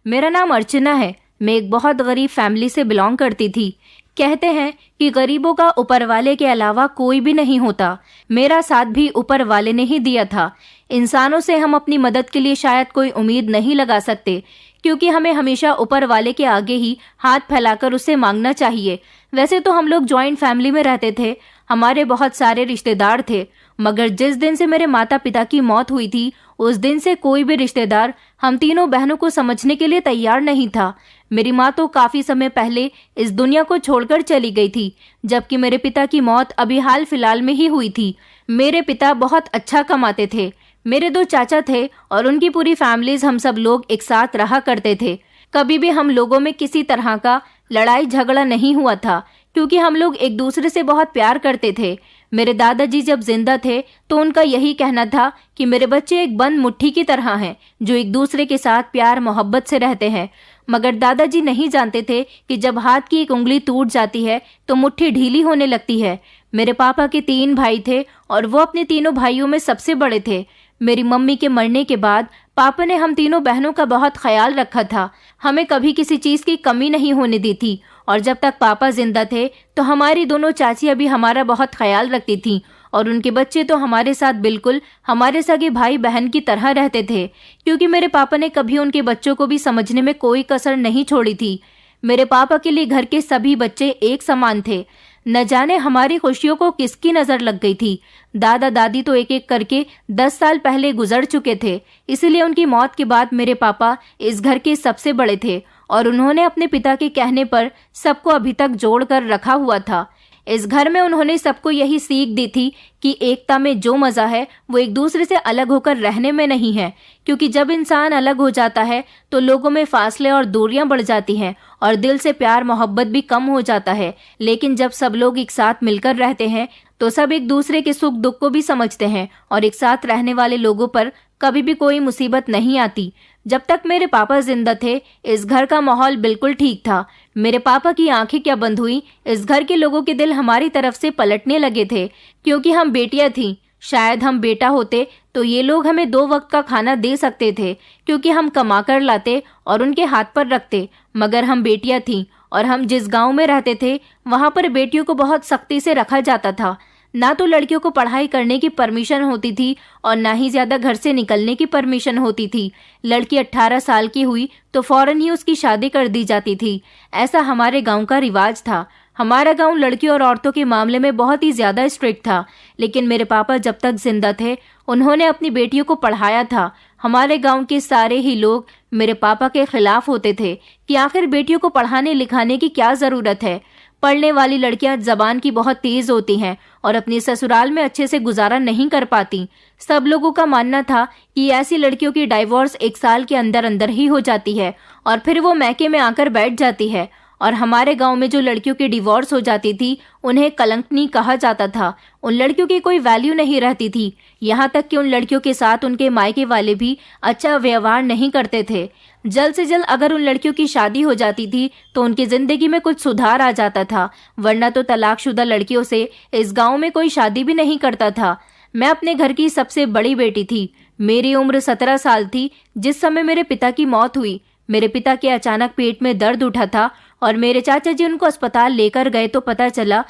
मेरा नाम अर्चना है। मैं एक बहुत गरीब फैमिली से बिलोंग करती थी। कहते हैं कि गरीबों का ऊपर वाले के अलावा कोई भी नहीं होता। मेरा साथ भी ऊपर वाले ने ही दिया था। इंसानों से हम अपनी मदद के लिए शायद कोई उम्मीद नहीं लगा सकते, क्योंकि हमें हमेशा ऊपर वाले के आगे ही हाथ फैलाकर उससे मांगना चाहिए। वैसे तो हम लोग जॉइंट फैमिली में रहते थे, हमारे बहुत सारे रिश्तेदार थे, मगर जिस दिन से मेरे माता पिता की मौत हुई थी उस दिन से कोई भी रिश्तेदार हम तीनों बहनों को समझने के लिए तैयार नहीं था। मेरी माँ तो काफी समय पहले इस दुनिया को छोड़कर चली गई थी, जबकि मेरे पिता की मौत अभी हाल फिलहाल में ही हुई थी। मेरे पिता बहुत अच्छा कमाते थे। मेरे 2 चाचा थे और उनकी पूरी फैमिलीज हम सब लोग एक साथ रहा करते थे। कभी भी हम लोगों में किसी तरह का लड़ाई झगड़ा नहीं हुआ था, क्योंकि हम लोग एक दूसरे से बहुत प्यार करते थे। मेरे दादाजी जब जिंदा थे तो उनका यही कहना था कि मेरे बच्चे एक बंद मुट्ठी की तरह हैं, जो एक दूसरे के साथ प्यार मोहब्बत से रहते हैं। मगर दादाजी नहीं जानते थे कि जब हाथ की एक उंगली टूट जाती है तो मुट्ठी ढीली होने लगती है। मेरे पापा के 3 भाई थे और वो अपने तीनों भाइयों में सबसे बड़े थे। मेरी मम्मी के मरने के बाद पापा ने हम तीनों बहनों का बहुत ख्याल रखा था। हमें कभी किसी चीज की कमी नहीं होने दी थी, और जब तक पापा जिंदा थे तो हमारी दोनों चाचियां भी हमारा बहुत ख्याल रखती थीं, और उनके बच्चे तो हमारे साथ बिल्कुल हमारे सगे भाई बहन की तरह रहते थे, क्योंकि मेरे पापा ने कभी उनके बच्चों को भी समझने में कोई कसर नहीं छोड़ी थी। मेरे पापा के लिए घर के सभी बच्चे एक समान थे। न जाने हमारी खुशियों को किसकी नजर लग गई थी। दादा दादी तो एक एक करके 10 साल पहले गुजर चुके थे, इसलिए उनकी मौत के बाद मेरे पापा इस घर के सबसे बड़े थे, और उन्होंने अपने पिता के कहने पर सबको अभी तक जोड़ कर रखा हुआ था। इस घर में उन्होंने सबको यही सीख दी थी कि एकता में जो मजा है वो एक दूसरे से अलग होकर रहने में नहीं है, क्योंकि जब इंसान अलग हो जाता है तो लोगों में फासले और दूरियां बढ़ जाती हैं और दिल से प्यार मोहब्बत भी कम हो जाता है। लेकिन जब सब लोग एक साथ मिलकर रहते हैं तो सब एक दूसरे के सुख दुख को भी समझते हैं, और एक साथ रहने वाले लोगों पर कभी भी कोई मुसीबत नहीं आती। जब तक मेरे पापा जिंदा थे इस घर का माहौल बिल्कुल ठीक था। मेरे पापा की आंखें क्या बंद हुई, इस घर के लोगों के दिल हमारी तरफ से पलटने लगे थे, क्योंकि हम बेटियां थीं। शायद हम बेटा होते तो ये लोग हमें 2 वक्त का खाना दे सकते थे, क्योंकि हम कमा कर लाते और उनके हाथ पर रखते। मगर हम बेटियां थीं, और हम जिस गांव में रहते थे वहां पर बेटियों को बहुत सख्ती से रखा जाता था। ना तो लड़कियों को पढ़ाई करने की परमिशन होती थी और ना ही ज्यादा घर से निकलने की परमिशन होती थी। लड़की 18 साल की हुई तो फौरन ही उसकी शादी कर दी जाती थी। ऐसा हमारे गांव का रिवाज था। हमारा गांव लड़कियों और औरतों के मामले में बहुत ही ज्यादा स्ट्रिक्ट था, लेकिन मेरे पापा जब तक जिंदा थे उन्होंने अपनी बेटियों को पढ़ाया था। हमारे गांव के सारे ही लोग मेरे पापा के खिलाफ होते थे कि आखिर बेटियों को पढ़ाने लिखाने की क्या जरूरत है। पढ़ने वाली लड़कियां जबान की बहुत तेज होती हैं और अपनी ससुराल में अच्छे से गुजारा नहीं कर पाती। सब लोगों का मानना था कि ऐसी लड़कियों की डाइवोर्स 1 साल के अंदर अंदर ही हो जाती है और फिर वो मैके में आकर बैठ जाती है। और हमारे गांव में जो लड़कियों की डिवोर्स हो जाती थी उन्हें कलंकनी कहा जाता था। उन लड़कियों की कोई वैल्यू नहीं रहती थी, यहाँ तक कि उन लड़कियों के साथ उनके मायके वाले भी अच्छा व्यवहार नहीं करते थे। जल्द से जल्द अगर उन लड़कियों की शादी हो जाती थी तो उनकी जिंदगी में कुछ सुधार आ जाता था, वरना तो तलाकशुदा लड़कियों से इस गांव में कोई शादी भी नहीं करता था। मैं अपने घर की सबसे बड़ी बेटी थी। मेरी उम्र 17 साल थी जिस समय मेरे पिता की मौत हुई। मेरे पिता के अचानक पेट में दर्द उठा था और मेरे चाचा जी उनको अस्पताल लेकर गए तो पता चला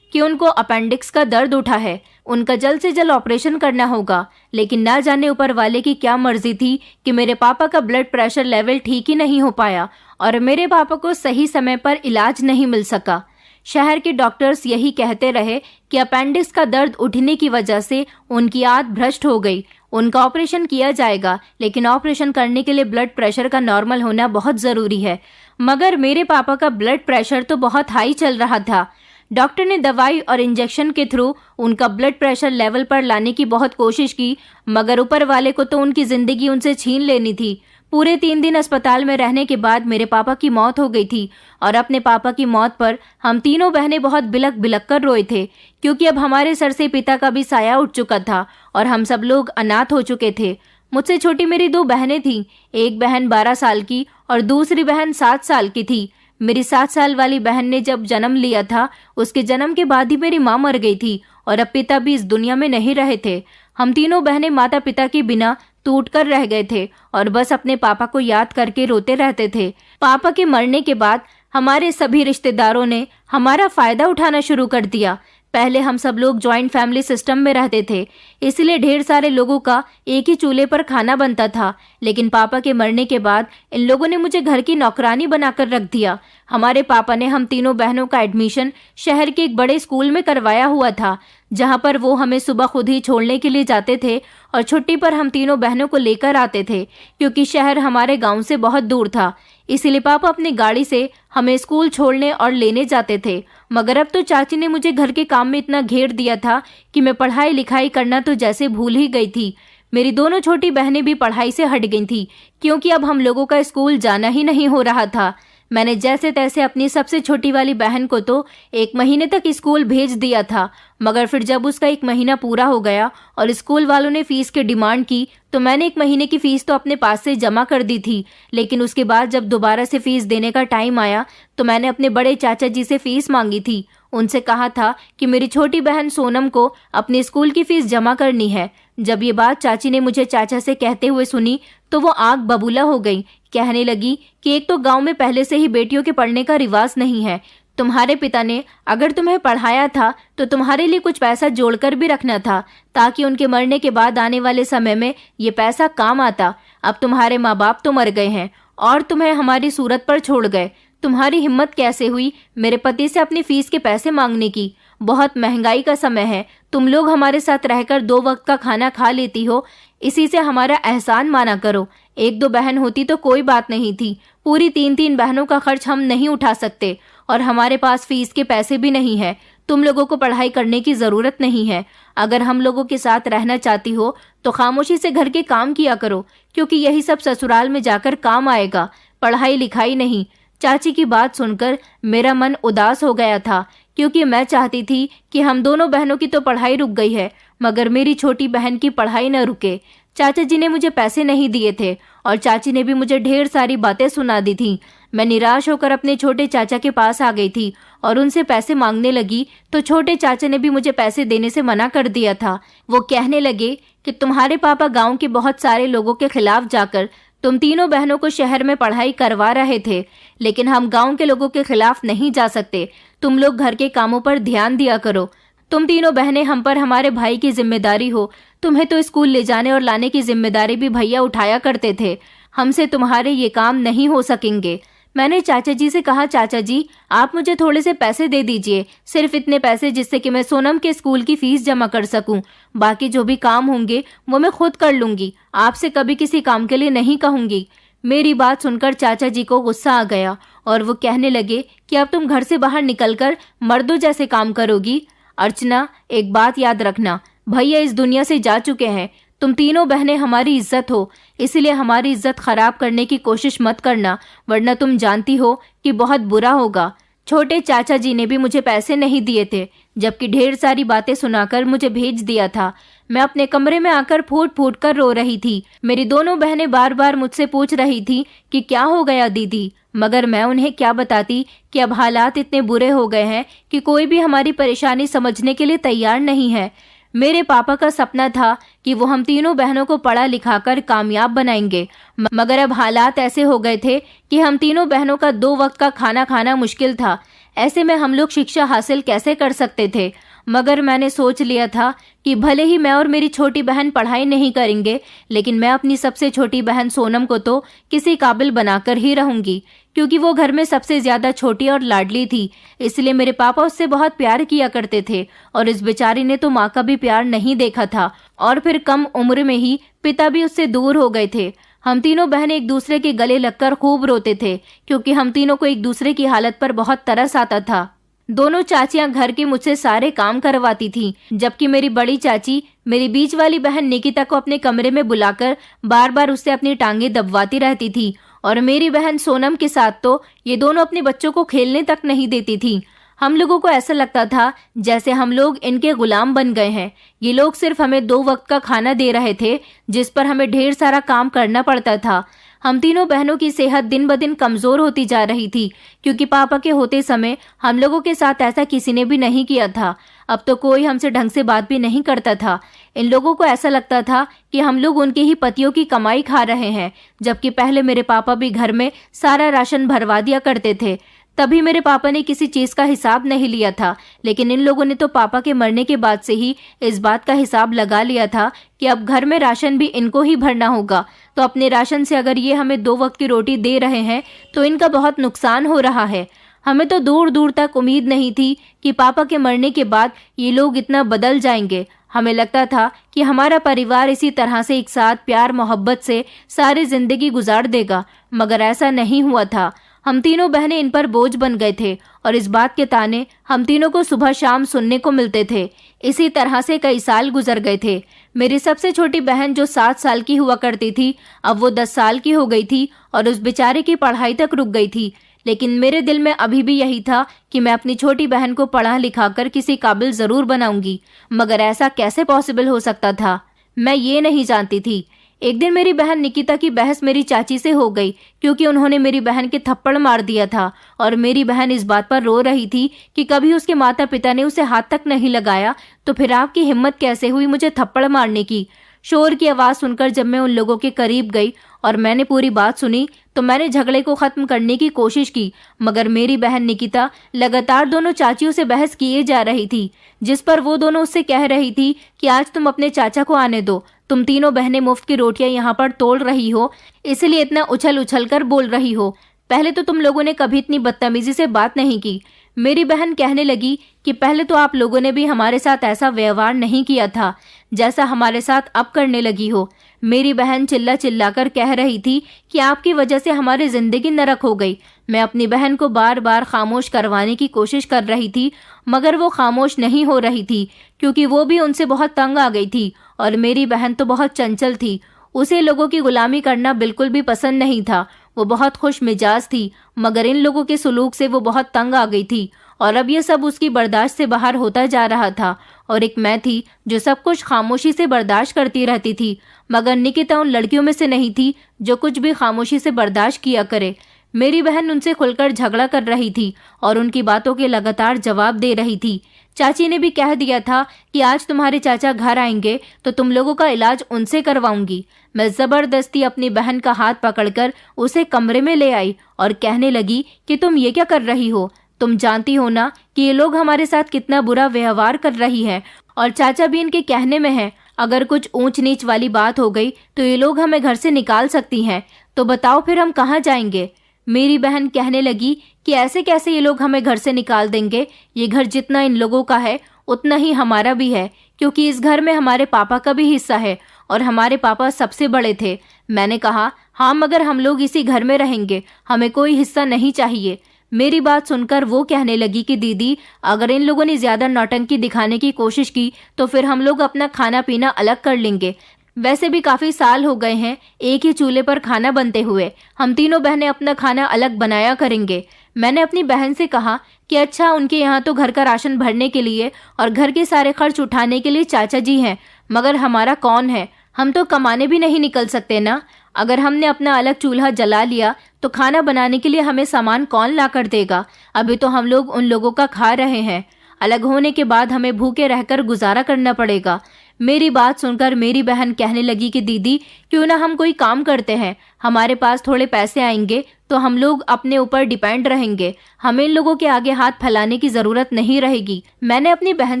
कि उनको अपेंडिक्स का दर्द उठा है। उनका जल्द से जल्द ऑपरेशन करना होगा, लेकिन ना जाने ऊपर वाले की क्या मर्जी थी कि मेरे पापा का ब्लड प्रेशर लेवल ठीक ही नहीं हो पाया और मेरे पापा को सही समय पर इलाज नहीं मिल सका। शहर के डॉक्टर्स यही कहते रहे कि अपेंडिक्स का दर्द उठने की वजह से उनकी आंत भ्रष्ट हो गई। उनका ऑपरेशन किया जाएगा, लेकिन ऑपरेशन करने के लिए ब्लड प्रेशर का नॉर्मल होना बहुत जरूरी है। मगर मेरे पापा का ब्लड प्रेशर तो बहुत हाई चल रहा था। डॉक्टर ने दवाई और इंजेक्शन के थ्रू उनका ब्लड प्रेशर लेवल पर लाने की बहुत कोशिश की, मगर ऊपर वाले को तो उनकी जिंदगी उनसे छीन लेनी थी। पूरे 3 दिन अस्पताल में रहने के बाद मेरे पापा की मौत हो गई थी और अपने पापा की मौत पर हम तीनों बहनें बहुत बिलक बिलक कर रोए थे, क्योंकि अब हमारे सर से पिता का भी साया उठ चुका था और हम सब लोग अनाथ हो चुके थे। मुझसे छोटी मेरी 2 बहनें थीं। एक बहन 12 साल की और दूसरी बहन 7 साल की थी। मेरी 7 साल वाली बहन ने जब जन्म लिया था उसके जन्म के बाद ही मेरी माँ मर गई थी और अब पिता भी इस दुनिया में नहीं रहे थे। हम तीनों बहनें माता पिता के बिना टूटकर रह गए थे और बस अपने पापा को याद करके रोते रहते थे। पापा के मरने के बाद हमारे सभी रिश्तेदारों ने हमारा फायदा उठाना शुरू कर दिया। पहले हम सब लोग जॉइंट फैमिली सिस्टम में रहते थे, इसलिए ढेर सारे लोगों का एक ही चूल्हे पर खाना बनता था। लेकिन पापा के मरने के बाद इन लोगों ने मुझे घर की नौकरानी बनाकर रख दिया। हमारे पापा ने हम तीनों बहनों का एडमिशन शहर के एक बड़े स्कूल में करवाया हुआ था, जहां पर वो हमें सुबह खुद ही छोड़ने के लिए जाते थे और छुट्टी पर हम तीनों बहनों को लेकर आते थे, क्योंकि शहर हमारे गांव से बहुत दूर था। इसीलिए पापा अपनी गाड़ी से हमें स्कूल छोड़ने और लेने जाते थे। मगर अब तो चाची ने मुझे घर के काम में इतना घेर दिया था कि मैं पढ़ाई लिखाई करना तो जैसे भूल ही गई थी। मेरी दोनों छोटी बहनें भी पढ़ाई से हट गई थी, क्योंकि अब हम लोगों का स्कूल जाना ही नहीं हो रहा था। मैंने जैसे तैसे अपनी सबसे छोटी वाली बहन को तो 1 महीने तक स्कूल भेज दिया था, मगर फिर जब उसका 1 महीना पूरा हो गया और स्कूल वालों ने फीस की डिमांड की तो मैंने 1 महीने की फीस तो अपने पास से जमा कर दी थी। लेकिन उसके बाद जब दोबारा से फीस देने का टाइम आया तो मैंने अपने बड़े चाचा जी से फीस मांगी थी। उनसे कहा था कि मेरी छोटी बहन सोनम को अपने स्कूल की फीस जमा करनी है। जब ये बात चाची ने मुझे चाचा से कहते हुए सुनी तो वो आग बबूला हो गई। कहने लगी कि एक तो गांव में पहले से ही बेटियों के पढ़ने का रिवाज नहीं है। तुम्हारे पिता ने अगर तुम्हें पढ़ाया था तो तुम्हारे लिए कुछ पैसा जोड़कर भी रखना था, ताकि उनके मरने के बाद आने वाले समय में ये पैसा काम आता। अब तुम्हारे माँ बाप तो मर गए हैं और तुम्हें हमारी सूरत पर छोड़ गए। तुम्हारी हिम्मत कैसे हुई मेरे पति से अपनी फीस के पैसे मांगने की? बहुत महंगाई का समय है, तुम लोग हमारे साथ रहकर 2 वक्त का खाना खा लेती हो, इसी से हमारा एहसान माना करो। 1-2 बहन होती तो कोई बात नहीं थी, पूरी 3-3 बहनों का खर्च हम नहीं उठा सकते और हमारे पास फीस के पैसे भी नहीं है। तुम लोगों को पढ़ाई करने की जरूरत नहीं है। अगर हम लोगों के साथ रहना चाहती हो तो खामोशी से घर के काम किया करो, क्योंकि यही सब ससुराल में जाकर काम आएगा, पढ़ाई लिखाई नहीं। चाची की बात सुनकर मेरा मन उदास हो गया था, क्योंकि मैं चाहती थी कि हम दोनों बहनों की तो पढ़ाई रुक गई है, मगर मेरी छोटी बहन की पढ़ाई न रुके। चाचा जी ने मुझे पैसे नहीं दिए थे और चाची ने भी मुझे ढेर सारी बातें सुना दी थी। मैं निराश होकर अपने छोटे चाचा के पास आ गई थी और उनसे पैसे मांगने लगी तो छोटे चाचा ने भी मुझे पैसे देने से मना कर दिया था। वो कहने लगे कि तुम्हारे पापा गांव के बहुत सारे लोगों के खिलाफ जाकर तुम तीनों बहनों को शहर में पढ़ाई करवा रहे थे, लेकिन हम गांव के लोगों के खिलाफ नहीं जा सकते। तुम लोग घर के कामों पर ध्यान दिया करो। तुम तीनों बहनें हम पर हमारे भाई की जिम्मेदारी हो। तुम्हें तो स्कूल ले जाने और लाने की जिम्मेदारी भी भैया उठाया करते थे। हमसे तुम्हारे ये काम नहीं हो सकेंगे। मैंने चाचा जी से कहा, चाचा जी आप मुझे थोड़े से पैसे दे दीजिए, सिर्फ इतने पैसे जिससे कि मैं सोनम के स्कूल की फीस जमा कर सकूं। बाकी जो भी काम होंगे वो मैं खुद कर लूंगी, आपसे कभी किसी काम के लिए नहीं कहूंगी। मेरी बात सुनकर चाचा जी को गुस्सा आ गया और वो कहने लगे कि अब तुम घर से बाहर निकलकर मर्दों जैसे काम करोगी। अर्चना, एक बात याद रखना, भैया इस दुनिया से जा चुके हैं। तुम तीनों बहनें हमारी इज्जत हो, इसलिए हमारी इज्जत खराब करने की कोशिश मत करना, वरना तुम जानती हो कि बहुत बुरा होगा। छोटे चाचा जी ने भी मुझे पैसे नहीं दिए थे, जबकि ढेर सारी बातें सुनाकर मुझे भेज दिया था। मैं अपने कमरे में आकर फूट फूट कर रो रही थी। मेरी दोनों बहनें बार बार मुझसे पूछ रही थी कि क्या हो गया दीदी, मगर मैं उन्हें क्या बताती कि अब हालात इतने बुरे हो गए हैं कि कोई भी हमारी परेशानी समझने के लिए तैयार नहीं है। मेरे पापा का सपना था कि वो हम तीनों बहनों को पढ़ा लिखाकर कामयाब बनाएंगे, मगर अब हालात ऐसे हो गए थे कि हम तीनों बहनों का 2 वक्त का खाना खाना मुश्किल था। ऐसे में हम लोग शिक्षा हासिल कैसे कर सकते थे? मगर मैंने सोच लिया था कि भले ही मैं और मेरी छोटी बहन पढ़ाई नहीं करेंगे, लेकिन मैं अपनी सबसे छोटी बहन सोनम को तो किसी काबिल बनाकर ही रहूंगी, क्योंकि वो घर में सबसे ज्यादा छोटी और लाडली थी। इसलिए मेरे पापा उससे बहुत प्यार किया करते थे और इस बेचारी ने तो माँ का भी प्यार नहीं देखा था, और फिर कम उम्र में ही पिता भी उससे दूर हो गए थे। हम तीनों बहनें एक दूसरे के गले लगकर खूब रोते थे, क्योंकि हम तीनों को एक दूसरे की हालत पर बहुत तरस आता था। दोनों चाचियां घर के मुझसे सारे काम करवाती थीं, जबकि मेरी बड़ी चाची मेरी बीच वाली बहन निकिता को अपने कमरे में बुलाकर बार बार उससे अपनी टांगें दबवाती रहती थी, और मेरी बहन सोनम के साथ तो ये दोनों अपने बच्चों को खेलने तक नहीं देती थी। हम लोगों को ऐसा लगता था जैसे हम लोग इनके गुलाम बन गए हैं। ये लोग सिर्फ हमें 2 वक्त का खाना दे रहे थे, जिस पर हमें ढेर सारा काम करना पड़ता था। हम तीनों बहनों की सेहत दिन ब दिन कमजोर होती जा रही थी, क्योंकि पापा के होते समय हम लोगों के साथ ऐसा किसी ने भी नहीं किया था। अब तो कोई हमसे ढंग से बात भी नहीं करता था। इन लोगों को ऐसा लगता था कि हम लोग उनके ही पतियों की कमाई खा रहे हैं, जबकि पहले मेरे पापा भी घर में सारा राशन भरवा दिया करते थे। तभी मेरे पापा ने किसी चीज का हिसाब नहीं लिया था, लेकिन इन लोगों ने तो पापा के मरने के बाद से ही इस बात का हिसाब लगा लिया था कि अब घर में राशन भी इनको ही भरना होगा। तो अपने राशन से अगर ये हमें 2 वक्त की रोटी दे रहे हैं तो इनका बहुत नुकसान हो रहा है। हमें तो दूर दूर तक उम्मीद नहीं थी कि पापा के मरने के बाद ये लोग इतना बदल जाएंगे। हमें लगता था कि हमारा परिवार इसी तरह से एक साथ प्यार मोहब्बत से सारी जिंदगी गुजार देगा, मगर ऐसा नहीं हुआ था। हम तीनों बहनें इन पर बोझ बन गए थे और इस बात के ताने हम तीनों को सुबह शाम सुनने को मिलते थे। इसी तरह से कई साल गुजर गए थे। मेरी सबसे छोटी बहन जो 7 साल की हुआ करती थी, अब वो 10 साल की हो गई थी और उस बेचारे की पढ़ाई तक रुक गई थी। लेकिन मेरे दिल में अभी भी यही था कि मैं अपनी छोटी बहन को पढ़ा लिखाकर किसी काबिल जरूर बनाऊंगी, मगर ऐसा कैसे पॉसिबल हो सकता था, मैं ये नहीं जानती थी। एक दिन मेरी बहन निकिता की बहस मेरी चाची से हो गई, क्योंकि उन्होंने मेरी बहन के थप्पड़ मार दिया था और मेरी बहन इस बात पर रो रही थी कि कभी उसके माता पिता ने उसे हाथ तक नहीं लगाया, तो फिर आपकी हिम्मत कैसे हुई मुझे थप्पड़ मारने की। शोर की आवाज सुनकर जब मैं उन लोगों के करीब गई और मैंने पूरी बात सुनी, तो मैंने झगड़े को खत्म करने की कोशिश की, मगर मेरी बहन निकिता लगातार दोनों चाचियों से बहस किए जा रही थी, जिस पर वो दोनों उससे कह रही थी कि आज तुम अपने चाचा को आने दो, तुम तीनों बहनें मुफ्त की रोटियां यहाँ पर तोड़ रही हो, इसलिए इतना उछल उछल कर बोल रही हो। पहले तो तुम लोगों ने कभी इतनी बदतमीजी से बात नहीं की। मेरी बहन कहने लगी कि पहले तो आप लोगों ने भी हमारे साथ ऐसा व्यवहार नहीं किया था जैसा हमारे साथ अब करने लगी हो। मेरी बहन चिल्ला चिल्ला कर कह रही थी कि आपकी वजह से हमारी जिंदगी नरक हो गई। मैं अपनी बहन को बार बार खामोश करवाने की कोशिश कर रही थी, मगर वो खामोश नहीं हो रही थी, क्योंकि वो भी उनसे बहुत तंग आ गई थी और मेरी बहन तो बहुत चंचल थी। उसे लोगों की गुलामी करना बिल्कुल भी पसंद नहीं था। वो बहुत खुश मिजाज थी, मगर इन लोगों के सुलूक से वो बहुत तंग आ गई थी और अब ये सब उसकी बर्दाश्त से बाहर होता जा रहा था। और एक मैं थी जो सब कुछ खामोशी से बर्दाश्त करती रहती थी, मगर निकिता उन लड़कियों में से नहीं थी जो कुछ भी खामोशी से बर्दाश्त किया करे। मेरी बहन उनसे खुलकर झगड़ा कर रही थी और उनकी बातों के लगातार जवाब दे रही थी। चाची ने भी कह दिया था कि आज तुम्हारे चाचा घर आएंगे तो तुम लोगों का इलाज उनसे करवाऊंगी। मैं जबरदस्ती अपनी बहन का हाथ पकड़कर उसे कमरे में ले आई और कहने लगी कि तुम ये क्या कर रही हो, तुम जानती हो ना कि ये लोग हमारे साथ कितना बुरा व्यवहार कर रही हैं और चाचा भी इनके कहने में है। अगर कुछ ऊंच नीच वाली बात हो गई तो ये लोग हमें घर से निकाल सकती हैं, तो बताओ फिर हम कहाँ जाएंगे। मेरी बहन कहने लगी कि ऐसे कैसे ये लोग हमें घर से निकाल देंगे, ये घर जितना इन लोगों का है उतना ही हमारा भी है, क्योंकि इस घर में हमारे पापा का भी हिस्सा है और हमारे पापा सबसे बड़े थे। मैंने कहा हाँ, मगर हम लोग इसी घर में रहेंगे, हमें कोई हिस्सा नहीं चाहिए। मेरी बात सुनकर वो कहने लगी कि दीदी, अगर इन लोगों ने ज्यादा नौटंकी दिखाने की कोशिश की तो फिर हम लोग अपना खाना पीना अलग कर लेंगे। वैसे भी काफी साल हो गए हैं एक ही चूल्हे पर खाना बनते हुए, हम तीनों बहनें अपना खाना अलग बनाया करेंगे। मैंने अपनी बहन से कहा कि अच्छा, उनके यहाँ तो घर का राशन भरने के लिए और घर के सारे खर्च उठाने के लिए चाचा जी हैं, मगर हमारा कौन है, हम तो कमाने भी नहीं निकल सकते ना। अगर हमने अपना अलग चूल्हा जला लिया तो खाना बनाने के लिए हमें सामान कौन ला कर देगा। अभी तो हम लोग उन लोगों का खा रहे हैं, अलग होने के बाद हमें भूखे रहकर गुजारा करना पड़ेगा। मेरी बात सुनकर मेरी बहन कहने लगी कि दीदी, क्यों ना हम कोई काम करते हैं, हमारे पास थोड़े पैसे आएंगे तो हम लोग अपने ऊपर डिपेंड रहेंगे, हमें इन लोगों के आगे हाथ फैलाने की जरूरत नहीं रहेगी। मैंने अपनी बहन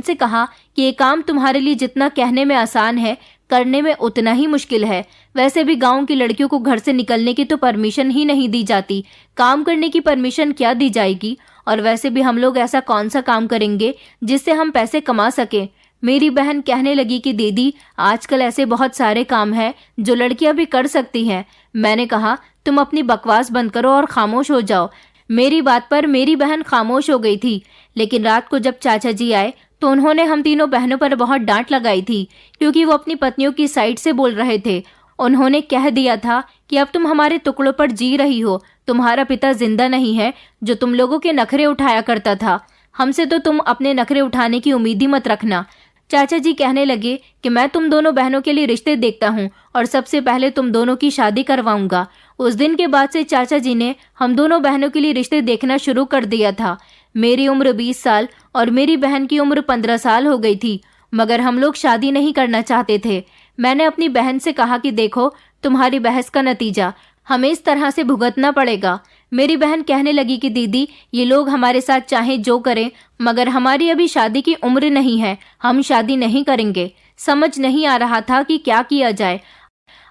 से कहा कि ये काम तुम्हारे लिए जितना कहने में आसान है, करने में उतना ही मुश्किल है। वैसे भी गांव की लड़कियों को घर से निकलने की तो परमिशन ही नहीं दी जाती, काम करने की परमिशन क्या दी जाएगी। और वैसे भी हम लोग ऐसा कौन सा काम करेंगे जिससे हम पैसे कमा सके। मेरी बहन कहने लगी कि दीदी, आजकल ऐसे बहुत सारे काम हैं जो लड़कियां भी कर सकती हैं। मैंने कहा तुम अपनी बकवास बंद करो और खामोश हो जाओ। मेरी बात पर मेरी बहन खामोश हो गई थी, लेकिन रात को जब चाचा जी आए तो उन्होंने हम तीनों बहनों पर बहुत डांट लगाई थी, क्योंकि वो अपनी पत्नियों की साइड से बोल रहे थे। उन्होंने कह दिया था कि अब तुम हमारे टुकड़ों पर जी रही हो, तुम्हारा पिता जिंदा नहीं है जो तुम लोगों के नखरे उठाया करता था, हमसे तो तुम अपने नखरे उठाने की उम्मीद ही मत रखना। चाचा जी कहने लगे कि मैं तुम दोनों बहनों के लिए रिश्ते देखता हूँ और सबसे पहले तुम दोनों की शादी करवाऊंगा। उस दिन के बाद से चाचा जी ने हम दोनों बहनों के लिए रिश्ते देखना शुरू कर दिया था। मेरी उम्र 20 साल और मेरी बहन की उम्र 15 साल हो गई थी, मगर हम लोग शादी नहीं करना चाहते थे। मैंने अपनी बहन से कहा कि देखो, तुम्हारी बहस का नतीजा हमें इस तरह से भुगतना पड़ेगा। मेरी बहन कहने लगी कि दीदी, ये लोग हमारे साथ चाहे जो करें, मगर हमारी अभी शादी की उम्र नहीं है, हम शादी नहीं करेंगे। समझ नहीं आ रहा था कि क्या किया जाए।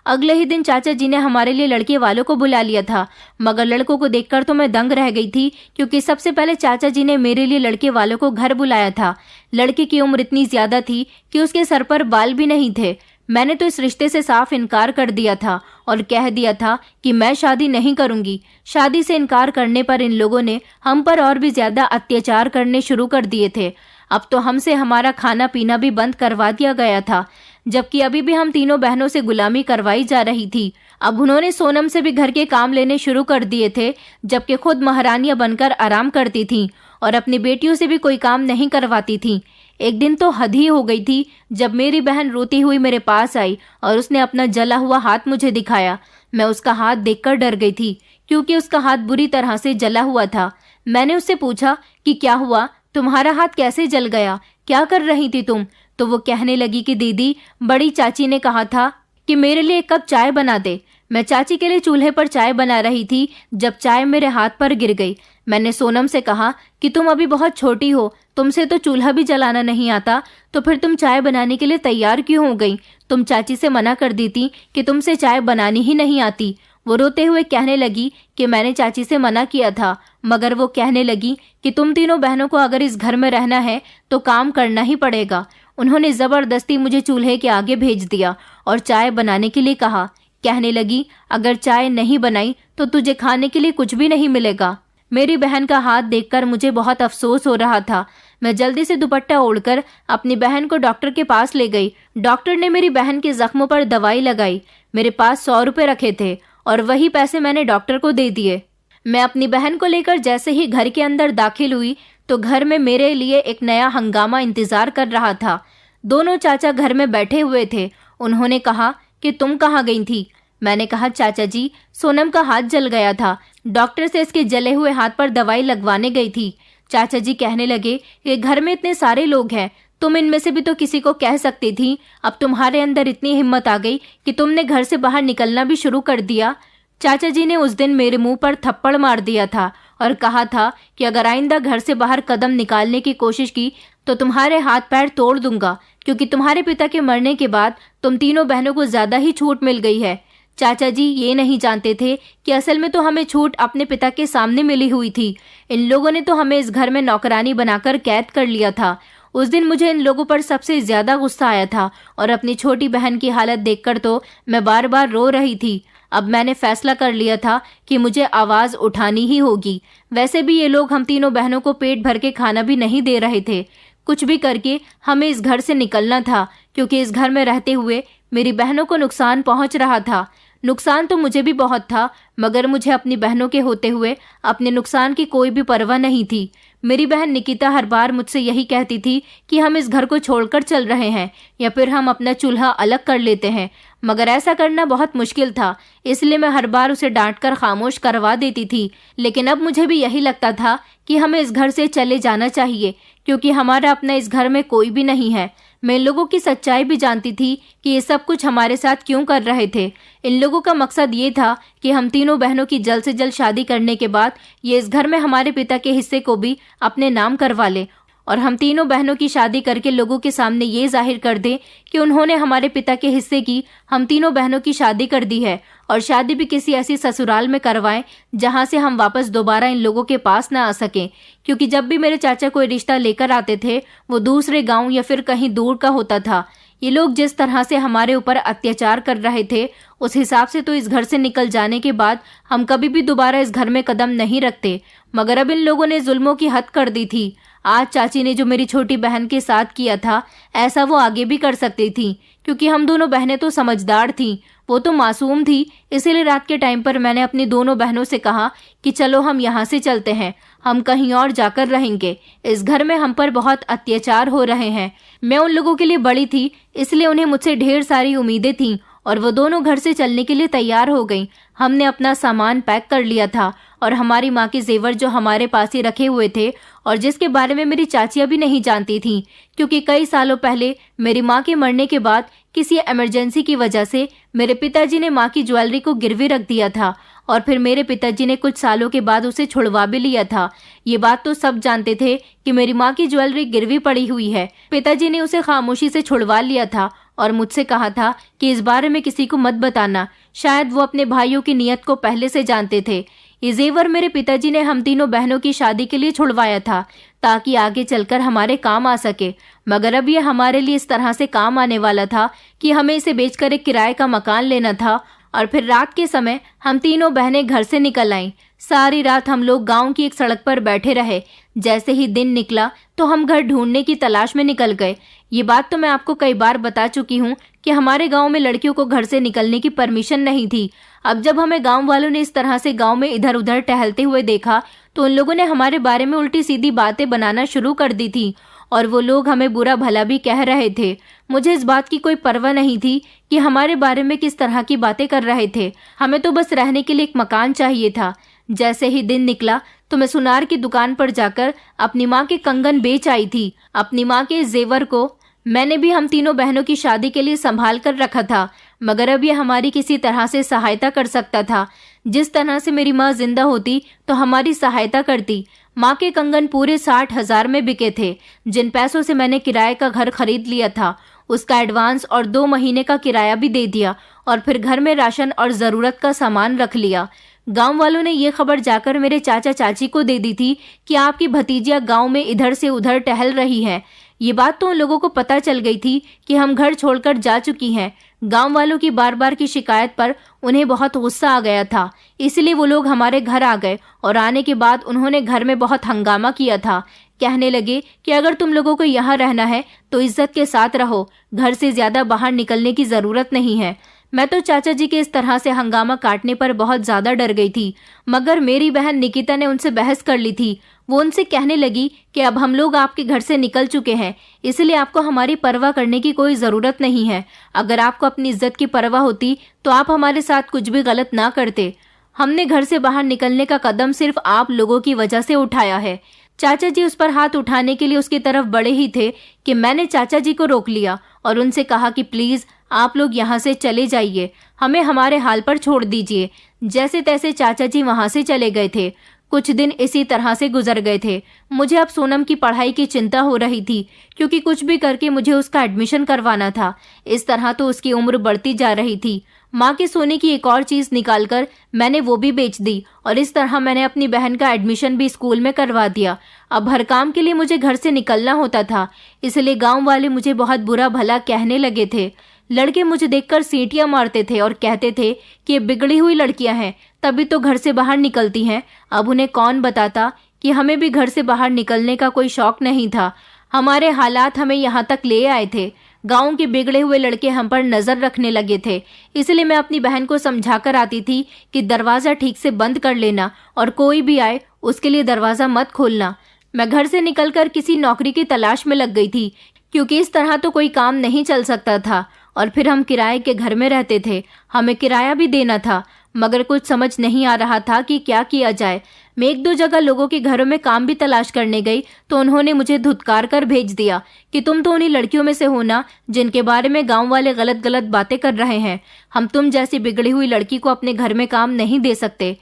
अगले ही दिन चाचा जी ने हमारे लिए लड़के वालों को बुला लिया था, मगर लड़कों को देखकर तो मैं दंग रह गई थी, क्योंकि सबसे पहले चाचा जी ने मेरे लिए लड़के वालों को घर बुलाया था। लड़के की उम्र इतनी ज्यादा थी कि उसके सर पर बाल भी नहीं थे। मैंने तो इस रिश्ते से साफ इनकार कर दिया था और कह दिया था कि मैं शादी नहीं करूंगी। शादी से इनकार करने पर इन लोगों ने हम पर और भी ज्यादा अत्याचार करने शुरू कर दिए थे। अब तो हमसे हमारा खाना पीना भी बंद करवा दिया गया था, जबकि अभी भी हम तीनों बहनों से गुलामी करवाई जा रही थी। अब उन्होंने सोनम से भी घर के काम लेने शुरू कर दिए थे, जबकि खुद महारानियां बनकर आराम करती थीं और अपनी बेटियों से भी कोई काम नहीं करवाती थीं। एक दिन तो हद ही हो गई थी जब मेरी बहन रोती हुई मेरे पास आई और उसने अपना जला हुआ हाथ मुझे दिखाया। मैं उसका हाथ देखकर डर गई थी, क्योंकि उसका हाथ बुरी तरह से जला हुआ था। मैंने उससे पूछा कि क्या हुआ, तुम्हारा हाथ कैसे जल गया, क्या कर रही थी तुम? तो वो कहने लगी कि दीदी, बड़ी चाची ने कहा था कि मेरे लिए 1 कप चाय बना दे। मैं चाची के लिए चूल्हे पर चाय बना रही थी जब चाय मेरे हाथ पर गिर गई। मैंने सोनम से कहा कि तुम अभी बहुत छोटी हो, तुमसे तो चूल्हा भी जलाना नहीं आता, तो फिर तुम चाय बनाने के लिए तैयार क्यों हो गई? तुम चाची से मना कर देती कि तुमसे चाय बनानी ही नहीं आती। वो रोते हुए कहने लगी कि मैंने चाची से मना किया था, मगर वो कहने लगी कि तुम तीनों बहनों को अगर इस घर में रहना है तो काम करना ही पड़ेगा। उन्होंने जबरदस्ती मुझे चूल्हे के आगे भेज दिया और चाय बनाने के लिए कहा। कहने लगी, अगर चाय नहीं बनाई तो तुझे खाने के लिए कुछ भी नहीं मिलेगा। मेरी बहन का हाथ देखकर मुझे बहुत अफसोस हो रहा था। मैं जल्दी से दुपट्टा ओढ़कर अपनी बहन को डॉक्टर के पास ले गई। डॉक्टर ने मेरी बहन के जख्मों पर दवाई लगाई। मेरे पास 100 रुपए रखे थे और वही पैसे मैंने डॉक्टर को दे दिए। मैं अपनी बहन को लेकर जैसे ही घर के अंदर दाखिल हुई तो घर में मेरे लिए एक नया हंगामा इंतजार कर रहा था। दोनों चाचा घर में बैठे हुए थे। उन्होंने कहा कि तुम कहाँ गई थी? मैंने कहा, चाचा जी, सोनम का हाथ जल गया था, डॉक्टर से इसके जले हुए हाथ पर दवाई लगवाने गई थी। चाचा जी कहने लगे कि घर में इतने सारे लोग हैं, तुम इनमें से भी तो किसी को कह सकती थी। अब तुम्हारे अंदर इतनी हिम्मत आ गई कि तुमने घर से बाहर निकलना भी शुरू कर दिया। चाचा जी ने उस दिन मेरे मुंह पर थप्पड़ मार दिया था और कहा था कि अगर आइंदा घर से बाहर कदम निकालने की कोशिश की तो तुम्हारे हाथ पैर तोड़ दूंगा, क्योंकि तुम्हारे पिता के मरने के बाद तुम तीनों बहनों को ज्यादा ही छूट मिल गई है। चाचा जी ये नहीं जानते थे कि असल में तो हमें छूट अपने पिता के सामने मिली हुई थी। इन लोगों ने तो हमें इस घर में नौकरानी बनाकर कैद कर लिया था। उस दिन मुझे इन लोगों पर सबसे ज्यादा गुस्सा आया था और अपनी छोटी बहन की हालत देखकर तो मैं बार बार रो रही थी। अब मैंने फैसला कर लिया था कि मुझे आवाज उठानी ही होगी। वैसे भी ये लोग हम तीनों बहनों को पेट भर के खाना भी नहीं दे रहे थे। कुछ भी करके हमें इस घर से निकलना था, क्योंकि इस घर में रहते हुए मेरी बहनों को नुकसान पहुंच रहा था। नुकसान तो मुझे भी बहुत था, मगर मुझे अपनी बहनों के होते हुए अपने नुकसान की कोई भी परवाह नहीं थी। मेरी बहन निकिता हर बार मुझसे यही कहती थी कि हम इस घर को छोड़कर चल रहे हैं या फिर हम अपना चूल्हा अलग कर लेते हैं, मगर ऐसा करना बहुत मुश्किल था, इसलिए मैं हर बार उसे डांटकर खामोश करवा देती थी। लेकिन अब मुझे भी यही लगता था कि हमें इस घर से चले जाना चाहिए, क्योंकि हमारा अपना इस घर में कोई भी नहीं है। मैं इन लोगों की सच्चाई भी जानती थी कि ये सब कुछ हमारे साथ क्यों कर रहे थे। इन लोगों का मकसद ये था कि हम तीनों बहनों की जल्द से जल्द शादी करने के बाद ये इस घर में हमारे पिता के हिस्से को भी अपने नाम करवा ले और हम तीनों बहनों की शादी करके लोगों के सामने ये जाहिर कर दें कि उन्होंने हमारे पिता के हिस्से की हम तीनों बहनों की शादी कर दी है, और शादी भी किसी ऐसी ससुराल में करवाएं जहां से हम वापस दोबारा इन लोगों के पास ना आ सकें। क्योंकि जब भी मेरे चाचा कोई रिश्ता लेकर आते थे वो दूसरे गांव या फिर कहीं दूर का होता था। ये लोग जिस तरह से हमारे ऊपर अत्याचार कर रहे थे उस हिसाब से तो इस घर से निकल जाने के बाद हम कभी भी दोबारा इस घर में कदम नहीं रखते, मगर अब इन लोगों ने जुल्मों की हद कर दी थी। आज चाची ने जो मेरी छोटी बहन के साथ किया था, ऐसा वो आगे भी कर सकती थी, क्योंकि हम दोनों बहनें तो समझदार थीं, वो तो मासूम थी। इसीलिए रात के टाइम पर मैंने अपनी दोनों बहनों से कहा कि चलो हम यहाँ से चलते हैं, हम कहीं और जाकर रहेंगे। इस घर में हम पर बहुत अत्याचार हो रहे हैं। मैं उन लोगों के लिए बड़ी थी, इसलिए उन्हें मुझसे ढेर सारी उम्मीदें थीं और वो दोनों घर से चलने के लिए तैयार हो गईं। हमने अपना सामान पैक कर लिया था और हमारी माँ के जेवर जो हमारे पास ही रखे हुए थे और जिसके बारे में मेरी चाचियाँ भी नहीं जानती थीं, क्योंकि कई सालों पहले मेरी माँ के मरने के बाद किसी इमरजेंसी की वजह से मेरे पिताजी ने माँ की ज्वेलरी को गिरवी रख दिया था और फिर मेरे पिताजी ने कुछ सालों के बाद उसे छुड़वा भी लिया था। ये बात तो सब जानते थे कि मेरी माँ की ज्वेलरी गिरवी पड़ी हुई है। पिताजी ने उसे खामोशी से छुड़वा लिया था और मुझसे कहा था कि इस बारे में किसी को मत बताना। शायद वो अपने भाइयों की नीयत को पहले से जानते थे। ये जेवर मेरे पिताजी ने हम तीनों बहनों की शादी के लिए छुड़वाया था ताकि आगे चलकर हमारे काम आ सके, मगर अब ये हमारे लिए इस तरह से काम आने वाला था कि हमें इसे बेचकर एक किराए का मकान लेना था। और फिर रात के समय हम तीनों बहनें घर से निकल आईं। सारी रात हम लोग गांव की एक सड़क पर बैठे रहे। जैसे ही दिन निकला तो हम घर ढूंढने की तलाश में निकल गए। ये बात तो मैं आपको कई बार बता चुकी हूँ कि हमारे गांव में लड़कियों को घर से निकलने की परमिशन नहीं थी। अब जब हमें गांव वालों ने इस तरह से गांव में इधर उधर टहलते हुए देखा तो उन लोगों ने हमारे बारे में उल्टी सीधी बातें बनाना शुरू कर दी थी और वो लोग हमें बुरा भला भी कह रहे थे। मुझे इस बात की कोई परवाह नहीं थी कि हमारे बारे में किस तरह की बातें कर रहे थे। हमें तो बस रहने के लिए एक मकान चाहिए था। जैसे ही दिन निकला तो मैं सुनार की दुकान पर जाकर अपनी माँ के कंगन बेच आई थी। अपनी माँ के जेवर को मैंने भी हम तीनों बहनों की शादी के लिए संभाल कर रखा था, मगर अब ये हमारी किसी तरह से सहायता कर सकता था। जिस तरह से मेरी माँ जिंदा होती तो हमारी सहायता करती। माँ के कंगन पूरे 60,000 में बिके थे। जिन पैसों से मैंने किराए का घर खरीद लिया था उसका एडवांस और 2 महीने का किराया भी दे दिया और फिर घर में राशन और जरूरत का सामान रख लिया। गांव वालों ने ये खबर जाकर मेरे चाचा चाची को दे दी थी कि आपकी भतीजिया गांव में इधर से उधर टहल रही है। ये बात तो उन लोगों को पता चल गई थी कि हम घर छोड़कर जा चुकी हैं। गांव वालों की बार बार की शिकायत पर उन्हें बहुत गुस्सा आ गया था, इसलिए वो लोग हमारे घर आ गए और आने के बाद उन्होंने घर में बहुत हंगामा किया था। कहने लगे कि अगर तुम लोगों को यहाँ रहना है तो इज्जत के साथ रहो, घर से ज्यादा बाहर निकलने की जरूरत नहीं है। मैं तो चाचा जी के इस तरह से हंगामा काटने पर बहुत ज्यादा डर गई थी, मगर मेरी बहन निकिता ने उनसे बहस कर ली थी। वो उनसे कहने लगी कि अब हम लोग आपके घर से निकल चुके हैं, इसलिए आपको हमारी परवाह करने की कोई ज़रूरत नहीं है। अगर आपको अपनी इज्जत की परवाह होती तो आप हमारे साथ कुछ भी गलत ना करते। हमने घर से बाहर निकलने का कदम सिर्फ आप लोगों की वजह से उठाया है। चाचा जी उस पर हाथ उठाने के लिए उसकी तरफ बढ़े ही थे कि मैंने चाचा जी को रोक लिया और उनसे कहा कि प्लीज़ आप लोग यहाँ से चले जाइए, हमें हमारे हाल पर छोड़ दीजिए। जैसे तैसे चाचा जी वहाँ से चले गए थे। कुछ दिन इसी तरह से गुजर गए थे। मुझे अब सोनम की पढ़ाई की चिंता हो रही थी, क्योंकि कुछ भी करके मुझे उसका एडमिशन करवाना था। इस तरह तो उसकी उम्र बढ़ती जा रही थी। माँ के सोने की एक और चीज़ निकालकर मैंने वो भी बेच दी और इस तरह मैंने अपनी बहन का एडमिशन भी स्कूल में करवा दिया। अब हर काम के लिए मुझे घर से निकलना होता था, इसलिए गाँव वाले मुझे बहुत बुरा भला कहने लगे थे। लड़के मुझे देखकर सीटियां मारते थे और कहते थे कि ये बिगड़ी हुई लड़कियां हैं, तभी तो घर से बाहर निकलती हैं। अब उन्हें कौन बताता कि हमें भी घर से बाहर निकलने का कोई शौक नहीं था। हमारे हालात हमें यहाँ तक ले आए थे। गांव के बिगड़े हुए लड़के हम पर नजर रखने लगे थे, इसलिए मैं अपनी बहन को समझाकर आती थी कि दरवाजा ठीक से बंद कर लेना और कोई भी आए उसके लिए दरवाजा मत खोलना। मैं घर से निकलकर किसी नौकरी की तलाश में लग गई थी, क्योंकि इस तरह तो कोई काम नहीं चल सकता था। और फिर हम किराए के घर में रहते थे, हमें किराया भी देना था, मगर कुछ समझ नहीं आ रहा था कि क्या किया जाए। मैं 1-2 जगह लोगों के घरों में काम भी तलाश करने गई तो उन्होंने मुझे धुतकार कर भेज दिया कि तुम तो उन्हीं लड़कियों में से हो ना जिनके बारे में गांव वाले गलत गलत बातें कर रहे हैं। हम तुम जैसी बिगड़ी हुई लड़की को अपने घर में काम नहीं दे सकते।